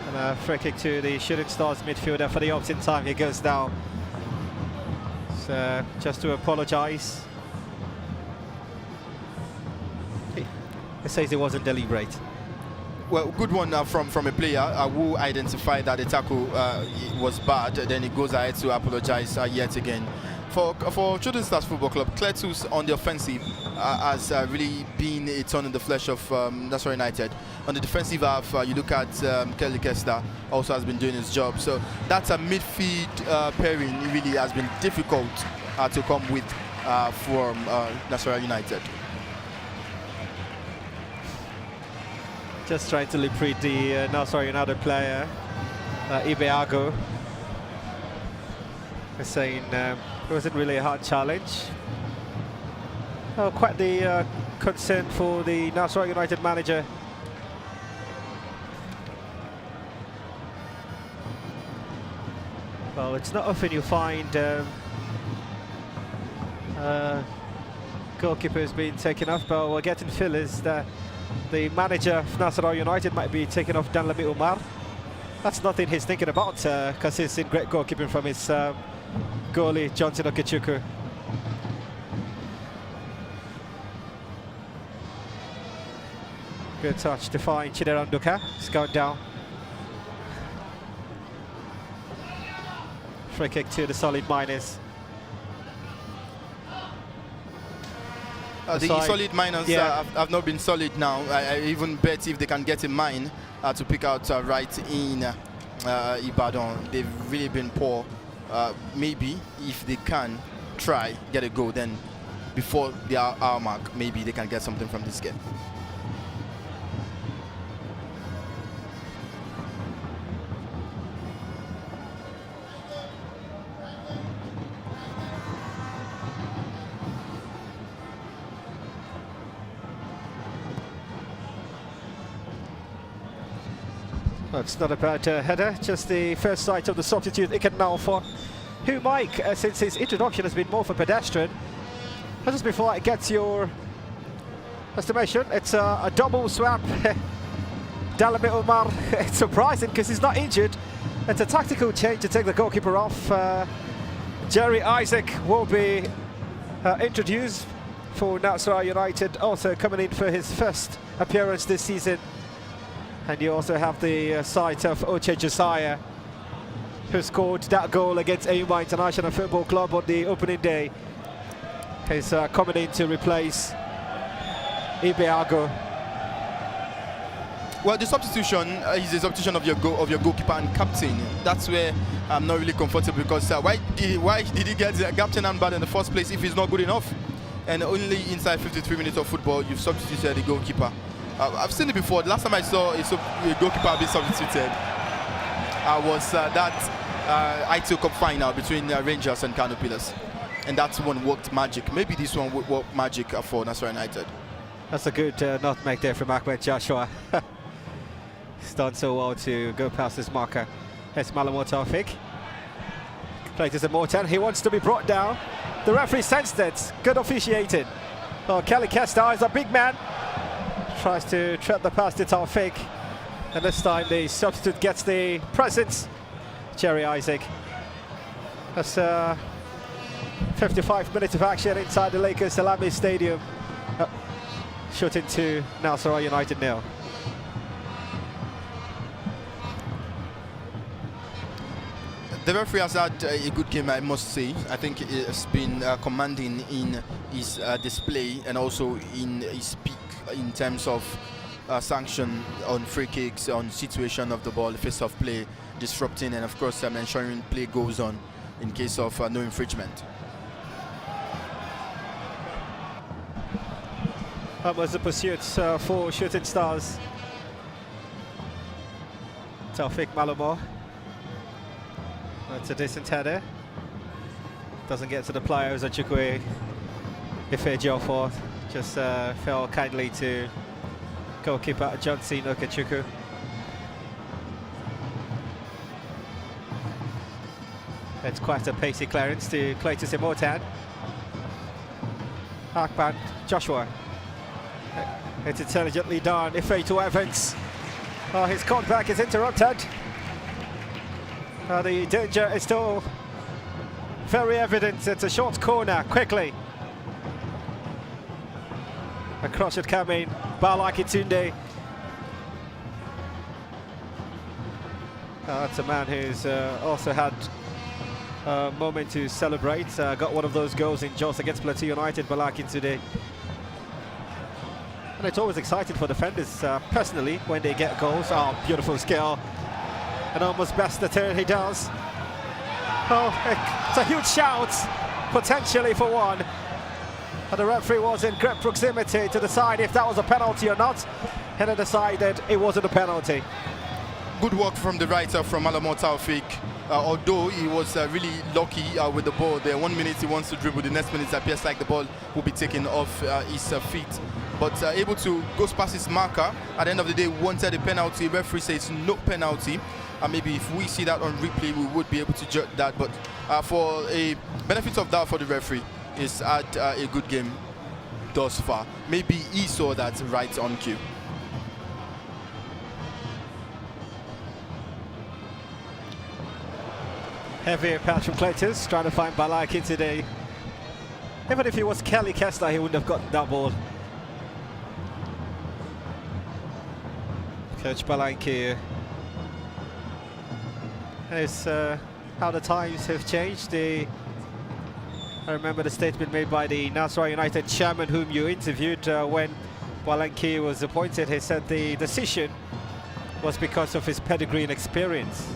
And a free kick to the Shooting Stars midfielder for the option time. He goes down. So just to apologise. He says it wasn't deliberate. Well, good one from a player who identified that the tackle was bad. Then he goes ahead to apologize yet again. For Shooting Stars Football Club, Cletus on the offensive has really been a thorn in the flesh of Nasarawa United. On the defensive half, you look at Kelly Kester, also has been doing his job. So that's a midfield pairing really has been difficult to come with from Nasarawa United. Just trying to lip read the Nasarawa United player, Ibeago, saying it wasn't really a hard challenge. Quite the concern for the Nasarawa United manager. Well, it's not often you find goalkeepers being taken off, but we're getting feelers that the manager of Nasarawa United might be taking off Danlami Umar. That's nothing he's thinking about, because he's seen great goalkeeping from his goalie, Johnson Okechukwu. Good touch to find Chineranduka. It's going down. Free kick to the solid miners. The solid miners have not been solid now. I even bet if they can get a mine to pick out right in Ibadan, they've really been poor. Maybe if they can try get a goal, then before the hour mark, maybe they can get something from this game. Well, it's not a bad header, just the first sight of the substitute Iken now for who Mike, since his introduction has been more for pedestrian. But just before it gets your estimation, it's a double swap. Danlami Umar, it's surprising because he's not injured. It's a tactical change to take the goalkeeper off. Jerry Isaac will be introduced for Nasarawa United, also coming in for his first appearance this season. And you also have the sight of Oche Josiah, who scored that goal against Ayuma International Football Club on the opening day. He's coming in to replace Ibeago. Well, the substitution is the substitution of your goalkeeper and captain. That's where I'm not really comfortable, because why did he get the captain armband in the first place if he's not good enough? And only inside 53 minutes of football, you've substituted the goalkeeper. I've seen it before. The last time I saw a goalkeeper being substituted was that ITO Cup final between Rangers and Kano Pillars. And that one worked magic. Maybe this one would work magic for Nasarawa United. That's a good nutmeg there from Ahmed Joshua. He's done so well to go past his marker. Here's Malamo Taufik. Play to Morton. He wants to be brought down. The referee sensed it. Good officiating. Oh, Kelly Kester is a big man. Tries to tread the pass to Taufik. And this time the substitute gets the presence. Jerry Isaac. That's 55 minutes of action inside the Lakers Salami Stadium. Shooting to Nasarawa United now. The referee has had a good game, I must say. I think he has been commanding in his display and also in his peak in terms of sanction on free kicks, on situation of the ball, face-off play, disrupting, and of course ensuring play goes on in case of no infringement. That was the pursuit for Shooting Stars. Taufik Malamo. That's a decent header. Doesn't get to the players at Chukwe Ifejo for. Just fell kindly to goalkeeper Johnson Okechukwu. It's quite a pacey clearance to Cletus Imotan. Akpan Joshua. It's intelligently done. Ife to Evans. Oh, his cutback is interrupted. The danger is still very evident. It's a short corner, quickly. Across it coming, Balaki Tunde. That's a man who's also had a moment to celebrate. Got one of those goals in Jos against Plateau United, Balakin today. And it's always exciting for defenders, personally, when they get goals. Oh, beautiful skill. And almost best the turn he does. Oh, it's a huge shout, potentially for one. But the referee was in great proximity to decide if that was a penalty or not. And he decided it wasn't a penalty. Good work from the writer from Alamo Taufik. Although he was really lucky with the ball there. 1 minute he wants to dribble, the next minute it appears like the ball will be taken off his feet. But able to go past his marker. At the end of the day, wanted a penalty. Referee says no penalty. Maybe if we see that on replay, we would be able to judge that. But for a benefit of doubt for the referee, is had a good game thus far. Maybe he saw that right on cue. Heavy patch from Cletus, trying to find Balakin today. Even if it was Kelly Kessler, he wouldn't have got that ball. Coach Balakin. It's how the times have changed. I remember the statement made by the Nasarawa United chairman, whom you interviewed when Balakin was appointed. He said the decision was because of his pedigree and experience.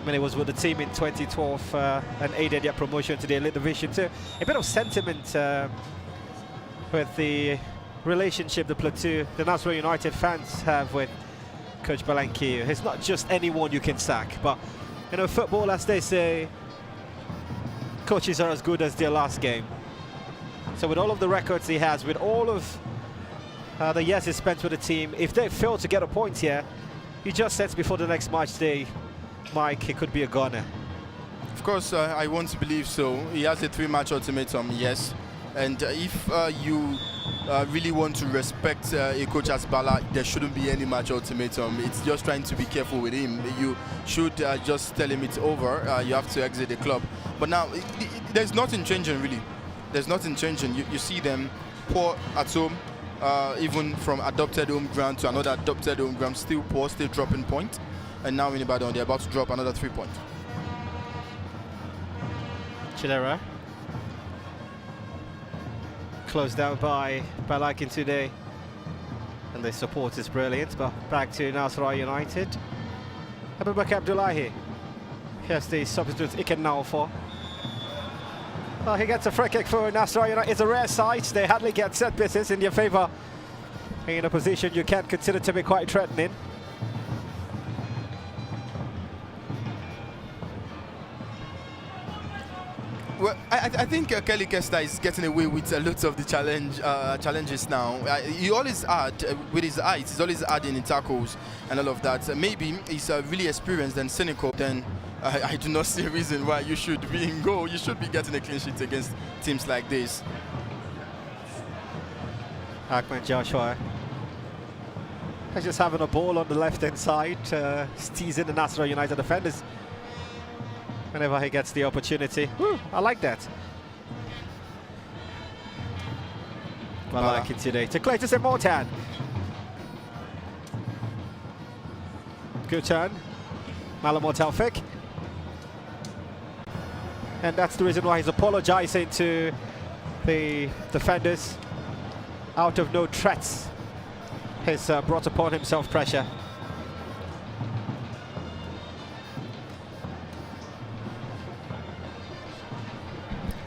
When he was with the team in 2012 and aided their promotion to the Elite Division 2. A bit of sentiment with the relationship the Nasarawa United fans have with Coach Balakin. He's not just anyone you can sack, but you know, football, as they say, coaches are as good as their last game. So with all of the records he has, with all of the years he spent with the team, if they fail to get a point here, he just says before the next match day, Mike, it could be a goner. Of course, I want to believe so. He has a 3-match ultimatum, yes. And if you really want to respect a coach as Bala, there shouldn't be any match ultimatum. It's just trying to be careful with him. You should just tell him it's over. You have to exit the club. But now, there's nothing changing, really. There's nothing changing. You see them poor at home, even from adopted home ground to another adopted home ground, still poor, still dropping point. And now in Ibadan, they're about to drop another 3 points. Chilera. Closed down by Balakin today. And the support is brilliant, but back to Nasarawa United. Abubakar Abdullahi. Here's the substitute Iken now for. Well, he gets a free kick for Nasarawa United. It's a rare sight. They hardly get set pieces in their favour. In a position you can consider to be quite threatening. Well, I think Kelly Kessler is getting away with a lot of the challenges now. He always add with his eyes. He's always adding in tackles and all of that. Maybe he's really experienced and cynical. Then I do not see a reason why you should be in goal. You should be getting a clean sheet against teams like this. Ahmed Joshua. He's just having a ball on the left-hand side, teasing the Nasarawa United defenders whenever he gets the opportunity. Woo, I like that. I like it today. To Cletus and Mortan. Good turn. Alamo Taufik. And that's the reason why he's apologizing to the defenders. Out of no threats, he's brought upon himself pressure.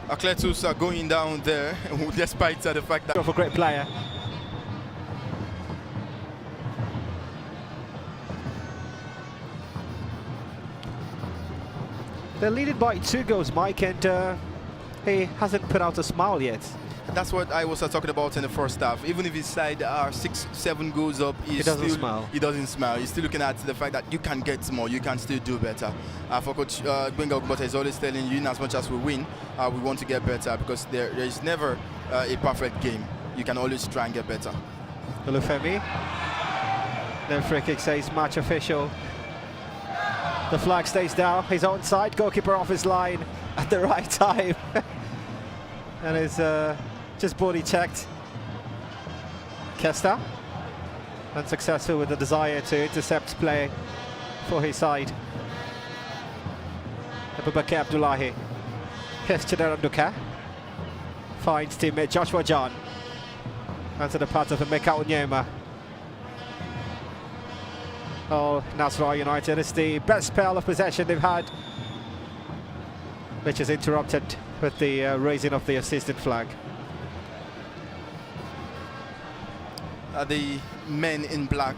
Cletus are going down there, despite the fact that... Of a great player. They're leading by 2 goals, Mike, and he hasn't put out a smile yet. That's what I was talking about in the first half. Even if his side are 6-7 goals up, he doesn't smile. He's still looking at the fact that you can get more, you can still do better. For Coach Gbenga Ogbota is always telling you, in as much as we win, we want to get better, because there is never a perfect game. You can always try and get better. Olufemi. The free kick says match official. The flag stays down. He's onside. Goalkeeper off his line at the right time. And is just body checked. Kesta unsuccessful with the desire to intercept play for his side. Abubakar Abdullahi. Here's Chidera Nduka. Finds teammate Joshua John. Onto the path of Emeka Onyema. Oh, Nasarawa United, it's the best spell of possession they've had, which is interrupted with the raising of the assistant flag. The men in black,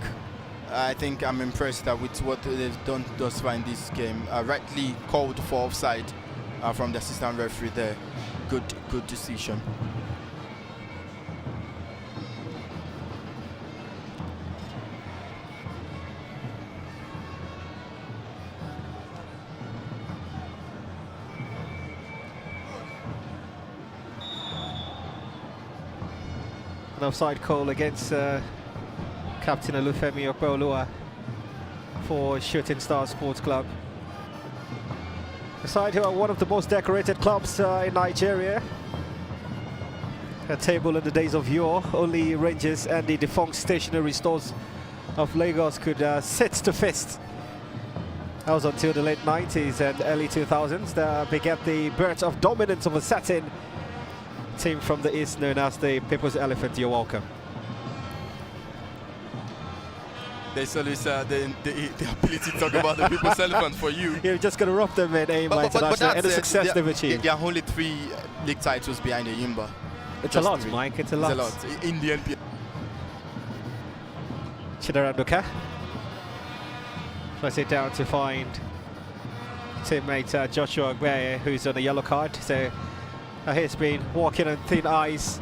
I think I'm impressed with what they've done thus far in this game. Rightly called for offside from the assistant referee there. Good decision. An offside call against Captain Olufemi Okpeolua for Shooting Star Sports Club. The side who are one of the most decorated clubs in Nigeria. A table in the days of yore, only Rangers and the defunct stationery stores of Lagos could sit to fist. That was until the late 90s and early 2000s that begat the birth of dominance of a certain team from the east known as the People's Elephant. You're welcome. There's always the ability to talk about the People's Elephant for you. You're just going to rub them in Aimba International and the success they've achieved. There are only 3 league titles behind the Yimba. It's a lot, Mike. It's a lot. It's a lot. In the NPL. Chidera Nduka. Let's sit down to find teammate Joshua Agbeye, who's on a yellow card. So he's been walking on thin ice.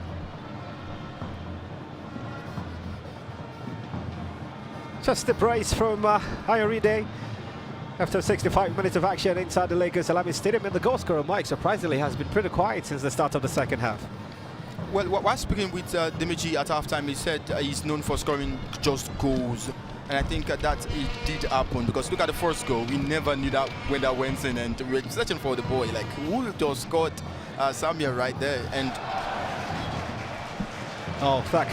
Just the brace from Ayoride after 65 minutes of action inside the Lagos Alami Stadium, and the goal scorer Mike surprisingly has been pretty quiet since the start of the second half. Well, while speaking with Demeji at halftime, he said he's known for scoring just goals, and I think that it did happen because look at the first goal. We never knew that when that went in, and we were searching for the boy. Like, who just scored? Samia right there, and oh, that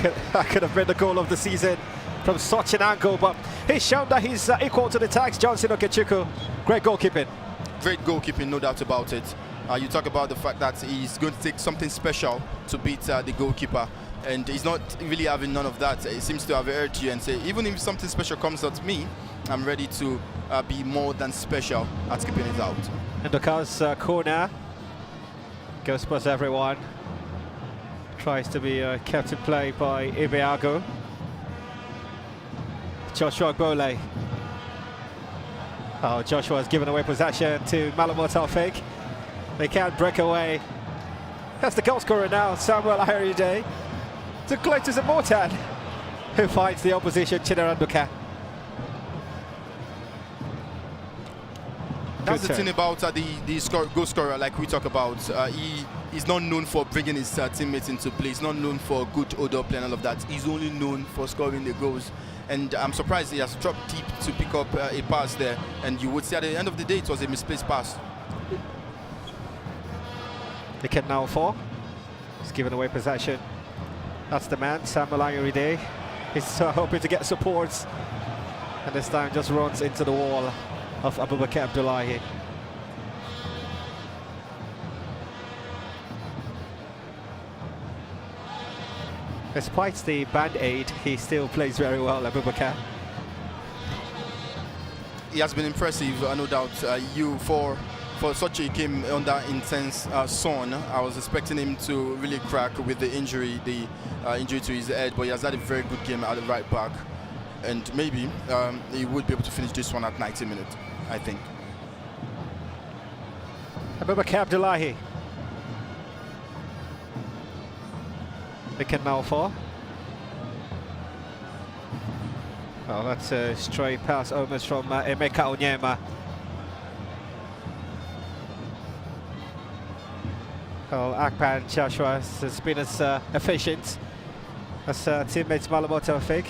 could have been the goal of the season from such an angle, but he's shown that he's equal to the task. Johnson Okechukwu, great goalkeeping. Great goalkeeping, no doubt about it. You talk about the fact that he's going to take something special to beat the goalkeeper, and he's not really having none of that. He seems to have urged you and say, even if something special comes at me, I'm ready to be more than special at keeping it out. And Nduka's corner goes past everyone. Tries to be kept in play by Ibeago. Joshua Agbole. Oh, Joshua has given away possession to Malamo Taufik. They can't break away. That's the goal scorer now, Samuel Ayoride. To Cletus Mortan, who finds the opposition, Chidera Nduka. That's the thing about the goal scorer, like we talk about. He's not known for bringing his teammates into play. He's not known for good order play and all of that. He's only known for scoring the goals. And I'm surprised he has dropped deep to pick up a pass there. And you would say at the end of the day, it was a misplaced pass. They can now fall. He's given away possession. That's the man, Samuel Ayoride. He's hoping to get supports. And this time just runs into the wall of Abubakar Abdullahi. Despite the band-aid, he still plays very well, Abubakar. He has been impressive, no doubt. For such a game under intense sun, I was expecting him to really crack with the injury to his head, but he has had a very good game at the right back. And maybe he would be able to finish this one at 90 minutes, I think. Abubakar Abdullahi. They can now fall. Well, that's a stray pass almost from Emeka Onyema. Well, Akpan Joshua has been as efficient as teammates Malamo Taufik.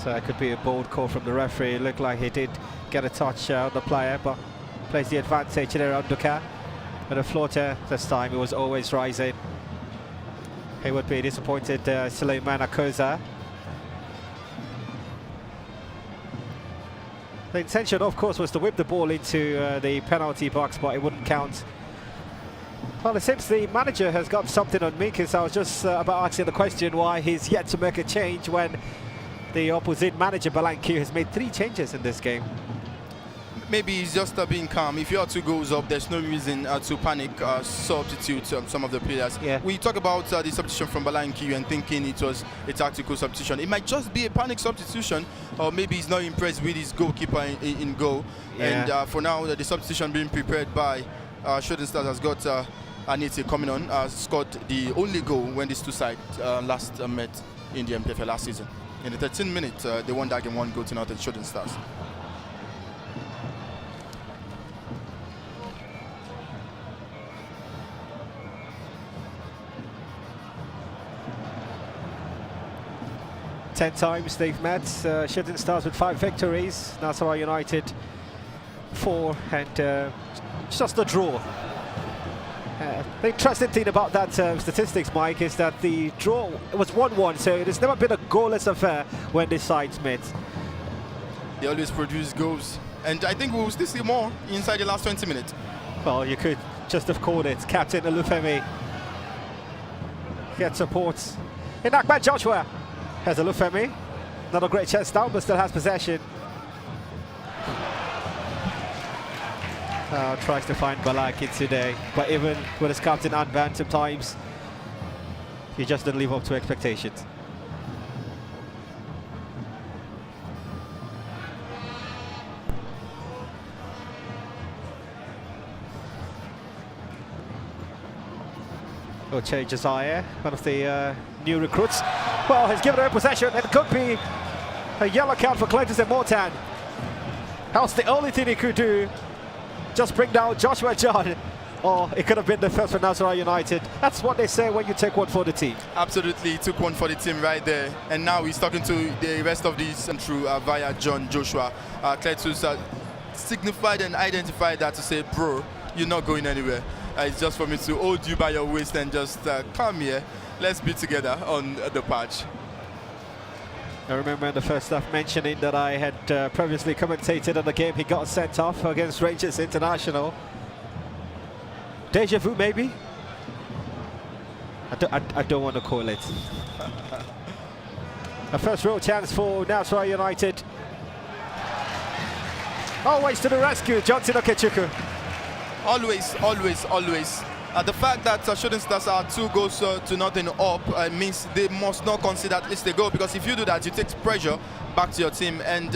That could be a bold call from the referee. It looked like he did get a touch on the player, but plays the advantage there on Nduka. But a floater this time, he was always rising. He would be disappointed, Suleiman Akoza. The intention, of course, was to whip the ball into the penalty box, but it wouldn't count. Well, it seems the manager has got something on me, because I was just about asking the question why he's yet to make a change when the opposite manager, Balanque, has made 3 changes in this game. Maybe he's just being calm. If you are 2 goals up, there's no reason to panic, substitute some of the players. Yeah. We talk about the substitution from Balanque and thinking it was a tactical substitution. It might just be a panic substitution, or maybe he's not impressed with his goalkeeper in goal. Yeah. And for now, the substitution being prepared by Shooting Stars has got Anite coming on, scored the only goal when these two sides last met in the MPFL last season. In the 13th minute, they won that game 1-0 to Shooting Stars. Ten times they've met. Shooting Stars with 5 victories. Nasarawa United 4, and just a draw. The interesting thing about that statistics, Mike, is that the draw was 1-1, so there's never been a goalless affair when these sides met. They always produce goals, and I think we will still see more inside the last 20 minutes. Well, you could just have called it. Captain Olufemi gets support. In Ahmed Joshua has Olufemi. Not a great chance down, but still has possession. Tries to find Balanque today, but even with his captain unbanned sometimes, he just didn't live up to expectations. Oche Josiah, one of the new recruits. Well, he's given away possession. It could be a yellow card for Clayton Mortan. That's the only thing he could do. Just bring down Joshua John, or it could have been the first for Nasarawa United. That's what they say when you take one for the team. Absolutely, he took one for the team right there, and now he's talking to the rest of these and through via John Joshua. Cletus signified and identified that to say, bro, you're not going anywhere. It's just for me to hold you by your waist and just come here. Let's be together on the patch. I remember in the first half mentioning that I had previously commentated on the game he got sent off against Rangers International. Deja vu, maybe? I don't want to call it. A first real chance for Nasarawa United. Always to the rescue, Johnson Okechukwu. Always, always, always. The fact that Shooting Stars are 2-0 up means they must not concede at least a goal, because if you do that, you take pressure back to your team. And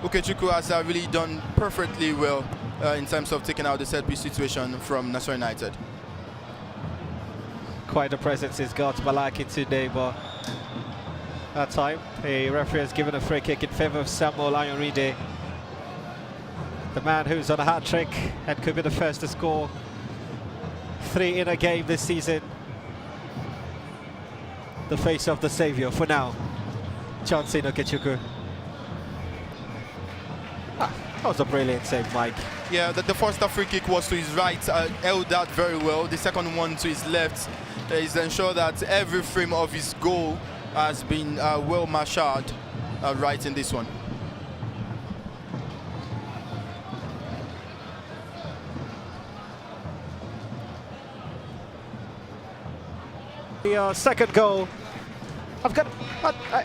Okechukwu has really done perfectly well in terms of taking out the set piece situation from Nasarawa United. Quite a presence he's got, Balanque today, but that time the referee has given a free kick in favour of Samuel Ayoride, the man who's on a hat-trick and could be the first to score 3 in a game this season. The face of the saviour for now, Johnson Okechukwu. That was a brilliant save, Mike. Yeah, the first free kick was to his right, held that very well. The second one to his left is ensure that every frame of his goal has been well marshaled right in this one. The second goal,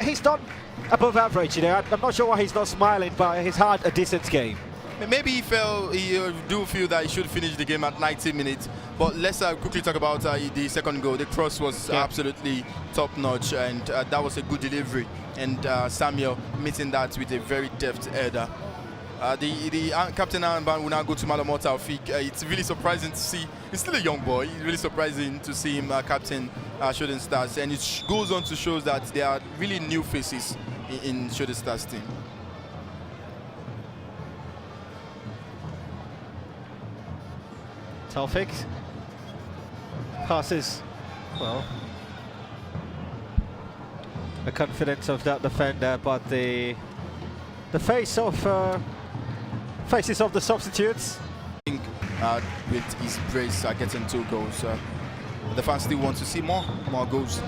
he's done above average, you know. I'm not sure why he's not smiling, but he's had a decent game. Maybe he do feel that he should finish the game at 90 minutes. But let's quickly talk about the second goal. The cross was absolutely top-notch, and that was a good delivery. And Samuel meeting that with a very deft header. The captain armband will now go to Malamo Taufik. It's really surprising to see. He's still a young boy. It's really surprising to see him captain Shooting Stars, and it goes on to show that there are really new faces in Shooting Stars team. Taufik passes, well, the confidence of that defender, but the faces of the substitutes. With his brace getting 2 goals. the fans still want to see more goals.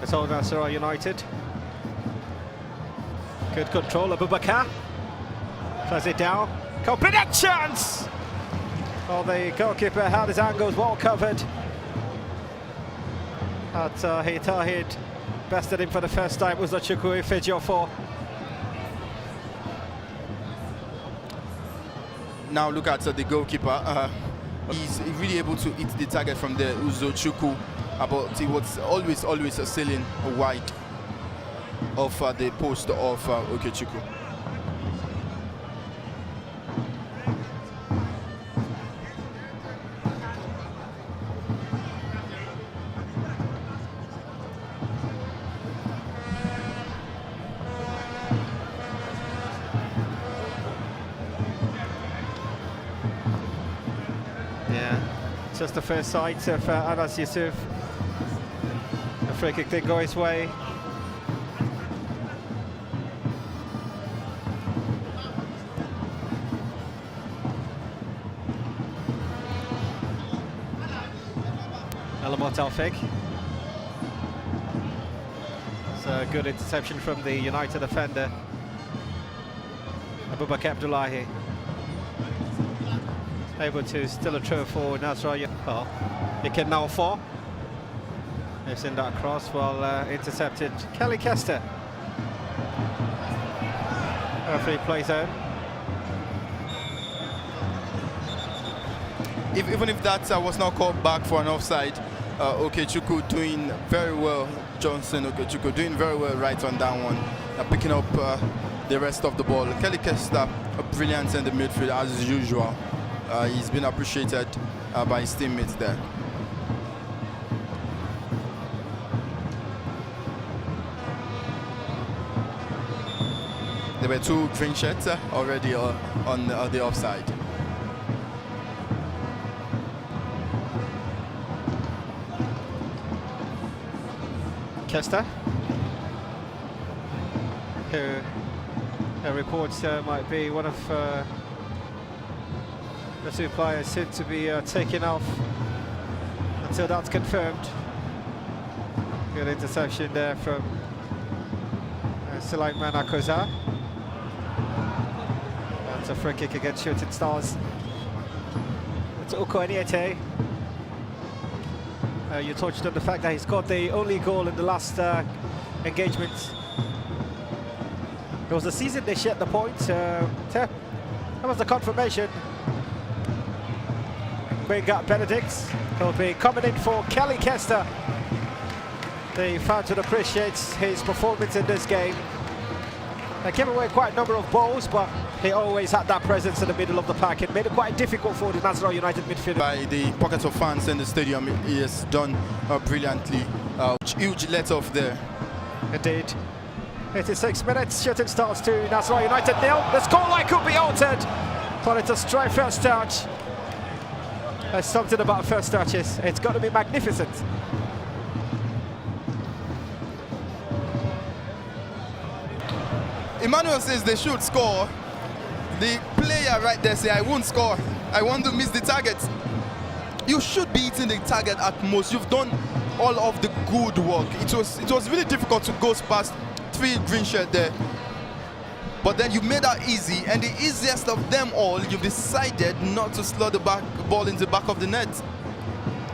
It's all Nasarawa United. Good control, Abubakar. Plays it down. Complete chance! Oh, the goalkeeper had his angles well covered. But he bested him for the first time. Was the Chukwu Ifejiofo. Now look at the goalkeeper. He's really able to hit the target from the Uzo Chukwu, but he was always sailing wide of the post of Okechukwu. Just the first sight of Anas Yusuf. The free kick did go his way. Elamot Alfik. It's a good interception from the United defender, Abubakar Abdullahi. Able to still a throw for Nasarawa. Well, he can now fall. They've sent that cross, well intercepted. Kelly Kester. Referee plays out. Even if that was not called back for an offside, Okechukwu doing very well. Johnson Okechukwu doing very well right on that one, picking up the rest of the ball. Kelly Kester, brilliant in the midfield as usual. He's been appreciated by his teammates there. There were 2 green shirts already on the offside. Kester, who reports might be one of the 2 players soon to be taken off until that's confirmed. Good interception there from Sulaiman Akoza. That's a free kick against Shooting Stars. It's Uko Eniete. You touched on the fact that he scored the only goal in the last engagement. It was the season they shared the points. That was the confirmation. Bengat Benedict will be coming in for Kelly Kester. The fans would appreciate his performance in this game. He gave away quite a number of balls, but he always had that presence in the middle of the pack. It made it quite difficult for the Nasarawa United midfield. By the pockets of fans in the stadium, he has done brilliantly. Huge let-off there. Indeed. 86 minutes, Shooting Stars 2, Nasarawa United 0. The scoreline could be altered, but it's a strike first touch. There's something about first touches. It's got to be magnificent. Emmanuel says they should score. The player right there says, I won't score. I want to miss the target. You should be hitting the target at most. You've done all of the good work. It was really difficult to go past 3 green shirts there. But then you made that easy, and the easiest of them all, you've decided not to slot the ball into the back of the net.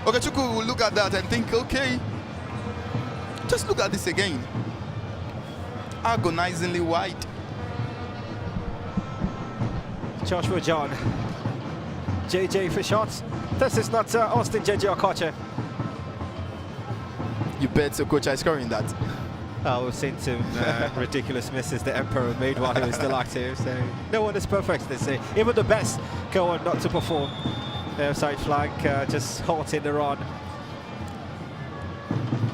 Okechukwu will look at that and think, okay, just look at this again. Agonizingly wide. Joshua John. JJ for shots. This is not Austin JJ Okocha. You bet Okocha is scoring that. Oh, we've seen some ridiculous misses the Emperor made while he was still active, so no one is perfect, they say. Even the best go on not to perform. The outside flank just halting the run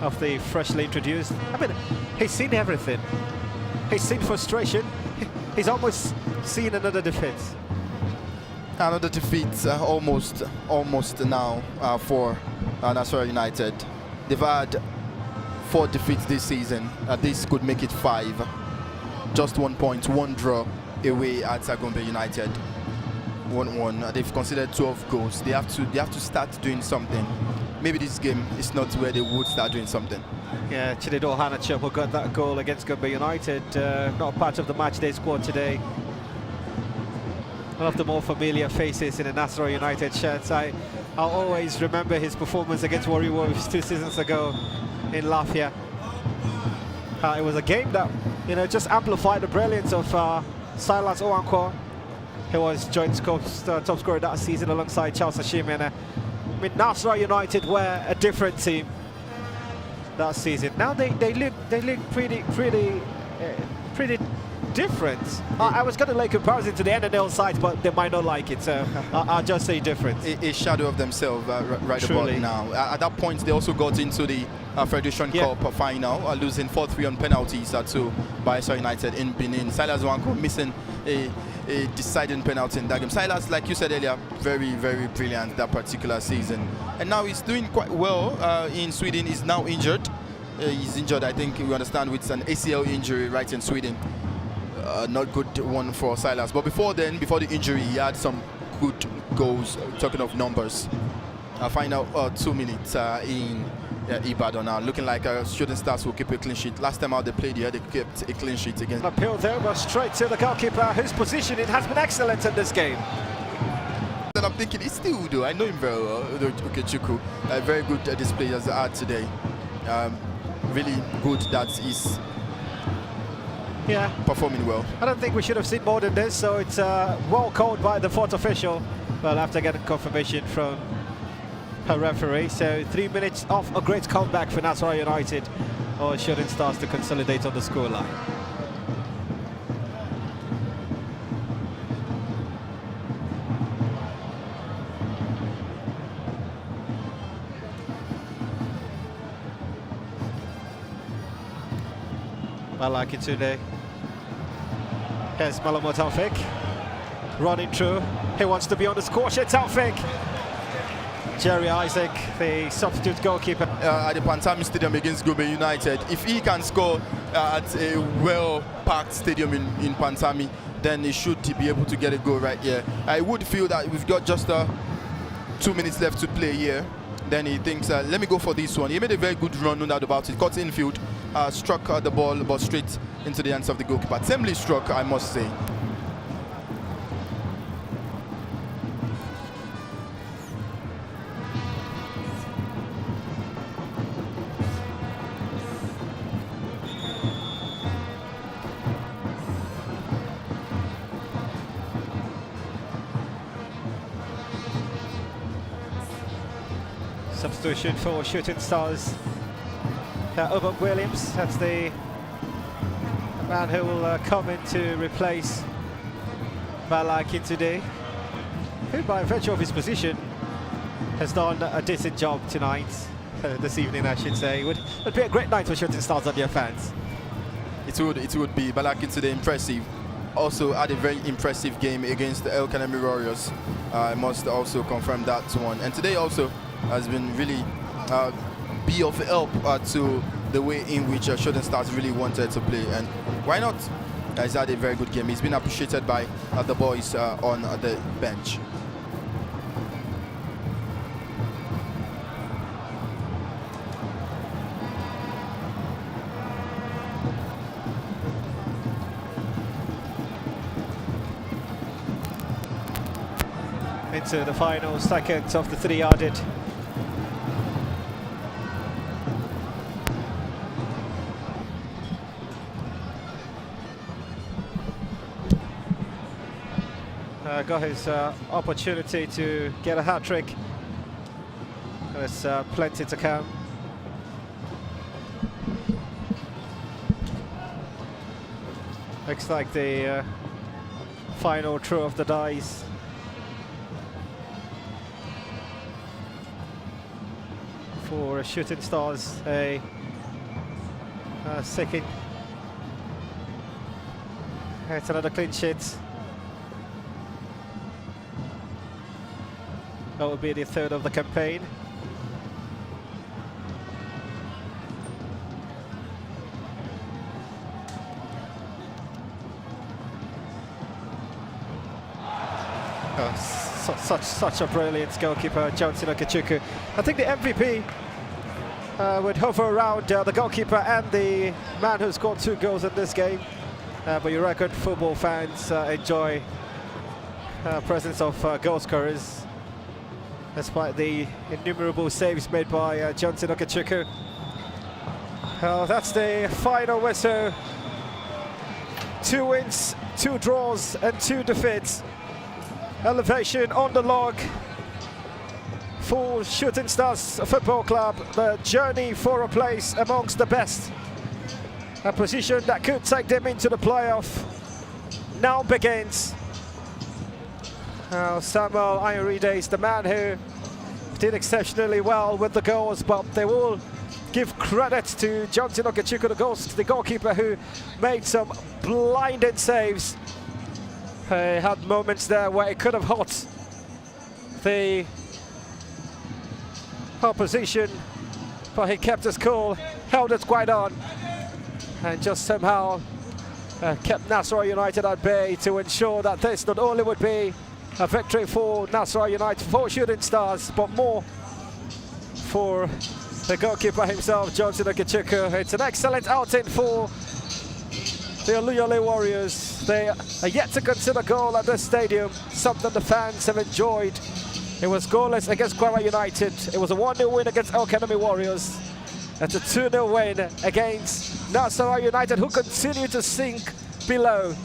of the freshly introduced. I mean, he's seen everything. He's seen frustration. He's almost seen another defeat. Another defeat almost now for Nasarawa United. They've had 4 defeats this season. This could make it 5. Just 1 point, 1 draw away at Gombe United. 1-1. They've considered 12 goals. They have to start doing something. Maybe this game is not where they would start doing something. Yeah, Chinedu Hanachopo got that goal against Gombe United. Not part of the matchday squad today. One of the more familiar faces in the Nasarawa United shirts. I'll always remember his performance against Warri Wolves 2 seasons ago in Lafia. It was a game that, you know, just amplified the brilliance of Silas Owankwo. He was joint top scorer that season alongside Charles Ashim. And I mean, Nasarawa United were a different team that season. Now they look pretty different. I was going to lay comparison to the NNL side, but they might not like it, so I'll just say different. A shadow of themselves right Truly. about now. At that point, they also got into the Federation Cup final, losing 4-3 on penalties to Bayelsa United in Benin. Silas Owankwo missing a deciding penalty in that game. Silas, like you said earlier, very, very brilliant that particular season. And now he's doing quite well in Sweden. He's now injured. He's injured, I think we understand, with an ACL injury right in Sweden. Not good one for Silas. But before then, before the injury, he had some good goals. Talking of numbers, final 2 minutes in Ibadan now, looking like Shooting Stars will keep a clean sheet. Last time out they played here, they kept a clean sheet against. Appeal there, but straight to the goalkeeper, whose positioning has been excellent in this game. And I'm thinking, it's still Udo. I know him very well, Okechukwu. Very good display as I had today. Really good that he's performing well. I don't think we should have seen more than this, so it's well called by the fourth official. Well, after getting confirmation from her referee, so 3 minutes off a great comeback for Nasarawa United, or Shooting Stars to consolidate on the scoreline. I like it today. Here's Malamo Taufik running through. He wants to be on the score sheet. Taufik. Jerry Isaac, the substitute goalkeeper. At the Pantami Stadium against Gombe United, if he can score at a well-packed stadium in Pantami, then he should be able to get a goal right here. I would feel that we've got just 2 minutes left to play here. Then he thinks, let me go for this one. He made a very good run, no doubt about it. Got infield, struck the ball, but straight into the hands of the goalkeeper. Timely struck, I must say. Substitution for Shooting Stars. Oban Williams, that's the man who will come in to replace Malakin today, who by virtue of his position has done a decent job tonight, this evening I should say. It would be a great night for Shooting Stars and their fans. It would be. Malakin today impressive. Also had a very impressive game against the El Kanemi Warriors. I must also confirm that one. And today also has been really be of help to the way in which Shooting Stars really wanted to play. And why not? He's had a very good game. He's been appreciated by the boys on the bench. Into the final second of the 3-yarded. Got his opportunity to get a hat-trick. There's plenty to come. Looks like the final throw of the dice. For Shooting Stars, a second. It's another clean sheet. That will be the third of the campaign. Such a brilliant goalkeeper, Johnson Okechukwu. I think the MVP would hover around the goalkeeper and the man who scored 2 goals in this game. But your record football fans enjoy presence of goal scorers, despite the innumerable saves made by Johnson Okechukwu. That's the final whistle. 2 wins, 2 draws and 2 defeats. Elevation on the log for Shooting Stars Football Club. The journey for a place amongst the best, a position that could take them into the playoff, now begins. Samuel Ayoride is the man who did exceptionally well with the goals, but they will give credit to Johnson Okechukwu, the goalkeeper, who made some blinding saves. He had moments there where he could have hurt the opposition, but he kept his cool, held it quite on, and just somehow kept Nasarawa United at bay to ensure that this not only would be a victory for Nasarawa United, for Shooting Stars, but more for the goalkeeper himself, Johnson Okechukwu. It's an excellent outing for the Oluyole Warriors. They are yet to consider goal at this stadium, something the fans have enjoyed. It was goalless against Kwara United. It was a 1-0 win against El Kanami Warriors. It's a 2-0 win against Nasarawa United, who continue to sink below.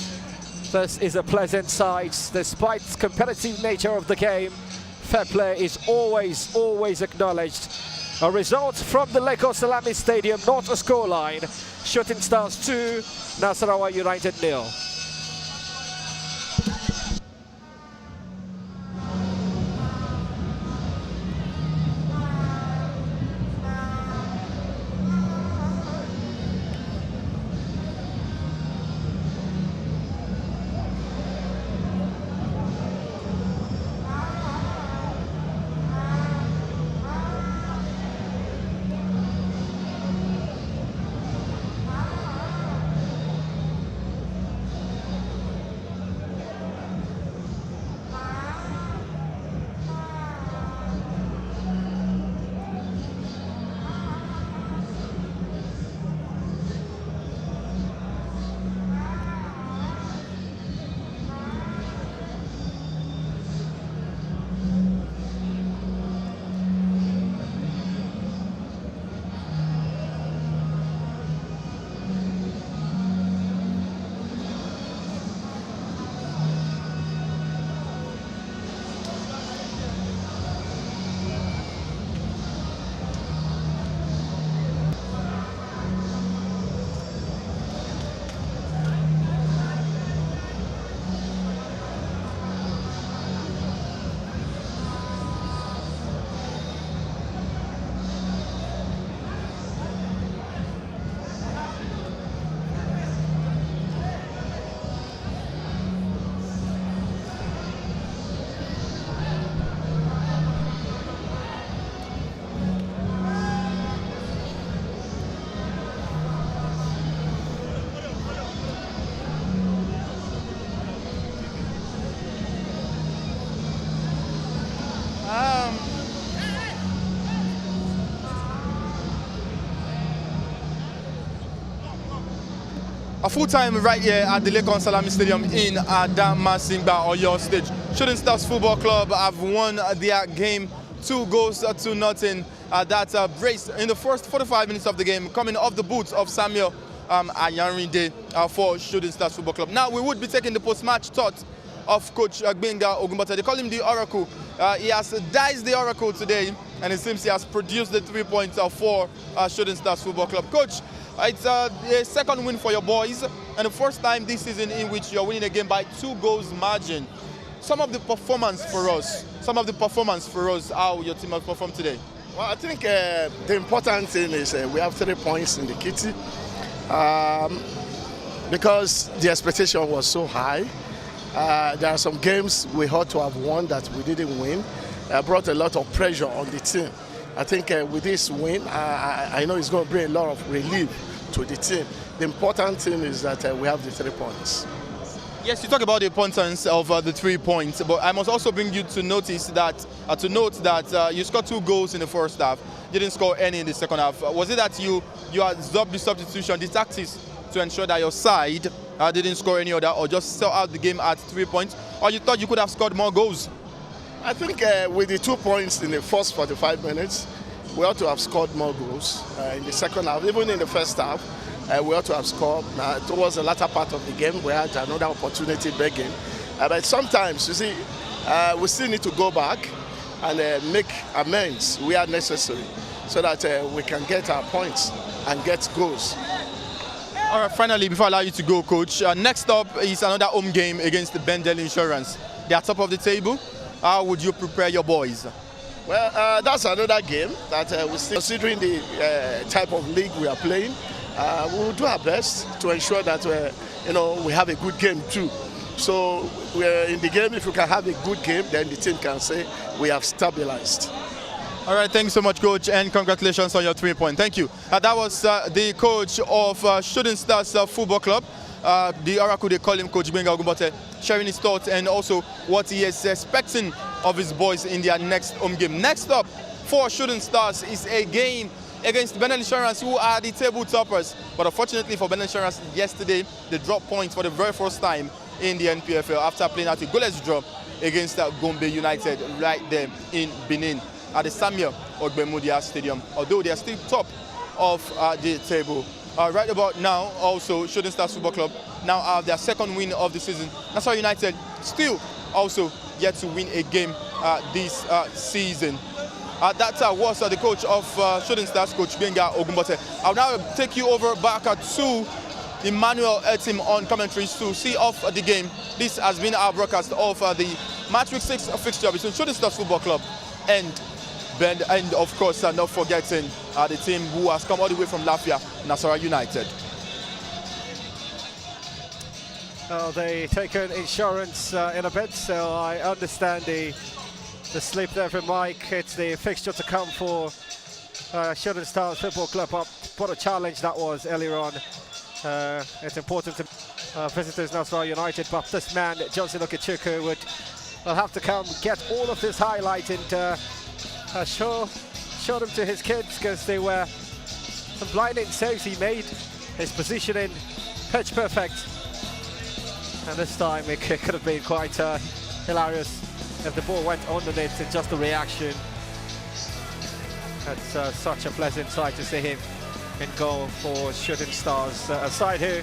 This is a pleasant sight, despite the competitive nature of the game. Fair play is always acknowledged. A result from the Lagos Salami Stadium, not a scoreline. Shooting Stars 2, Nasarawa United 0. A full time right here at the Lekon Salami Stadium in Adamasingba, Oyo State. Shooting Stars Football Club have won their game 2-0. That brace in the first 45 minutes of the game, coming off the boots of Samuel Ayoride for Shooting Stars Football Club. Now we would be taking the post-match thought of Coach Agbenga Ogunbota. They call him the Oracle. He has diced the Oracle today, and it seems he has produced the 3 points for Shooting Stars Football Club. Coach, it's a second win for your boys, and the first time this season in which you're winning a game by 2 goals margin. Some of the performance for us, how your team has performed today. Well, I think the important thing is we have 3 points in the kitty because the expectation was so high. There are some games we ought to have won that we didn't win. Brought a lot of pressure on the team. I think with this win, I know it's going to bring a lot of relief to the team. The important thing is that we have the 3 points. Yes, you talk about the importance of the 3 points, but I must also bring you to notice that you scored 2 goals in the first half. You didn't score any in the second half. Was it that you absorbed the substitution, the tactics to ensure that your side didn't score any other, or just saw out the game at 3 points, or you thought you could have scored more goals? I think with the 2 points in the first 45 minutes, we ought to have scored more goals in the second half. Even in the first half, we ought to have scored. Towards the latter part of the game, we had another opportunity begging. But sometimes, you see, we still need to go back and make amends where necessary, so that we can get our points and get goals. All right, finally, before I allow you to go, Coach, next up is another home game against the Bendel Insurance. They are top of the table. How would you prepare your boys? Well, that's another game that we still, considering the type of league we are playing, we will do our best to ensure that we have a good game too. So we're in the game. If we can have a good game, then the team can say we have stabilized. All right, thanks so much, Coach, and congratulations on your 3 points. Thank you. That was the coach of Shooting Stars Football Club. The Oracle, they call him Coach Gbenga Ogunbote, sharing his thoughts and also what he is expecting of his boys in their next home game. Next up for Shooting Stars is a game against Bendel Insurance, who are the table toppers. But unfortunately for Bendel Insurance, yesterday they dropped points for the very first time in the NPFL after playing out a goalless draw against Gombe United right there in Benin at the Samuel Ogbemudia Stadium, although they are still top of the table. Right about now, also, Shooting Stars Football Club now have their second win of the season. Nasarawa United still also yet to win a game this season. That was the coach of Shooting Stars, Coach Gbenga Ogunbote. I'll now take you over back to Emmanuel Etim on commentaries to see off the game. This has been our broadcast of the Match Week 6 fixture between Shooting Stars Football Club and of course, not forgetting the team who has come all the way from Lafia, Nasarawa United. They take an insurance in a bit, so I understand the slip there from Mike. It's the fixture to come for Shooting Stars Football Club. What a challenge that was earlier on. It's important to visitors Nasarawa United, but this man, Johnson Okechukwu, will have to come get all of this highlight and show them to his kids, because they were some blinding saves he made. His positioning, pitch perfect. And this time it could have been quite hilarious if the ball went underneath and just the reaction. It's such a pleasant sight to see him in goal for Shooting Stars, a side who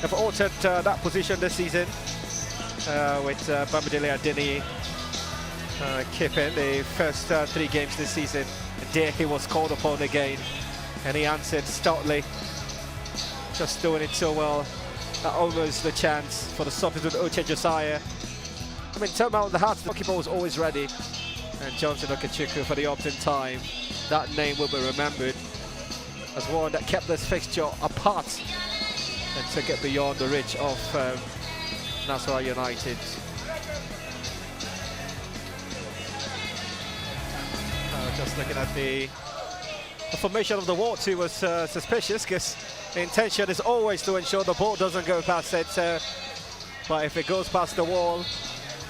have altered that position this season with Bamidele Adini keeping the first 3 games this season. There he was called upon again and he answered stoutly, just doing it so well. Almost the chance for the substitute Uche Josiah. I mean, turn out the hearts, the goalkeeper was always ready, and Johnson Okechukwu for the opt-in time. That name will be remembered as one that kept this fixture apart and took it beyond the reach of Nasarawa United. Just looking at the formation of the wall too was suspicious, because the intention is always to ensure the ball doesn't go past it. But if it goes past the wall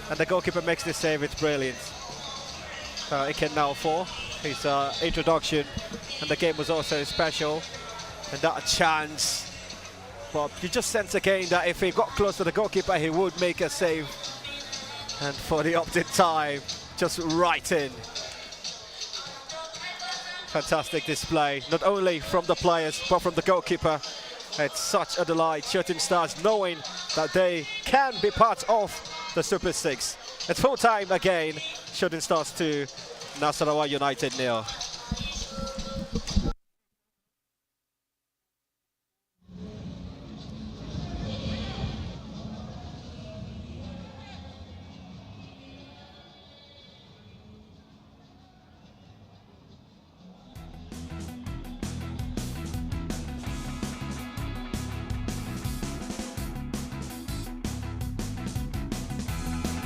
and the goalkeeper makes the save, it's brilliant. It can now fall. His introduction, and the game was also special. And that chance. But you just sense again that if he got close to the goalkeeper, he would make a save. And for the opted time, just right in. Fantastic display, not only from the players, but from the goalkeeper. It's such a delight, Shooting Stars knowing that they can be part of the Super 6. It's full time again, Shooting Stars 2, Nasarawa United 0.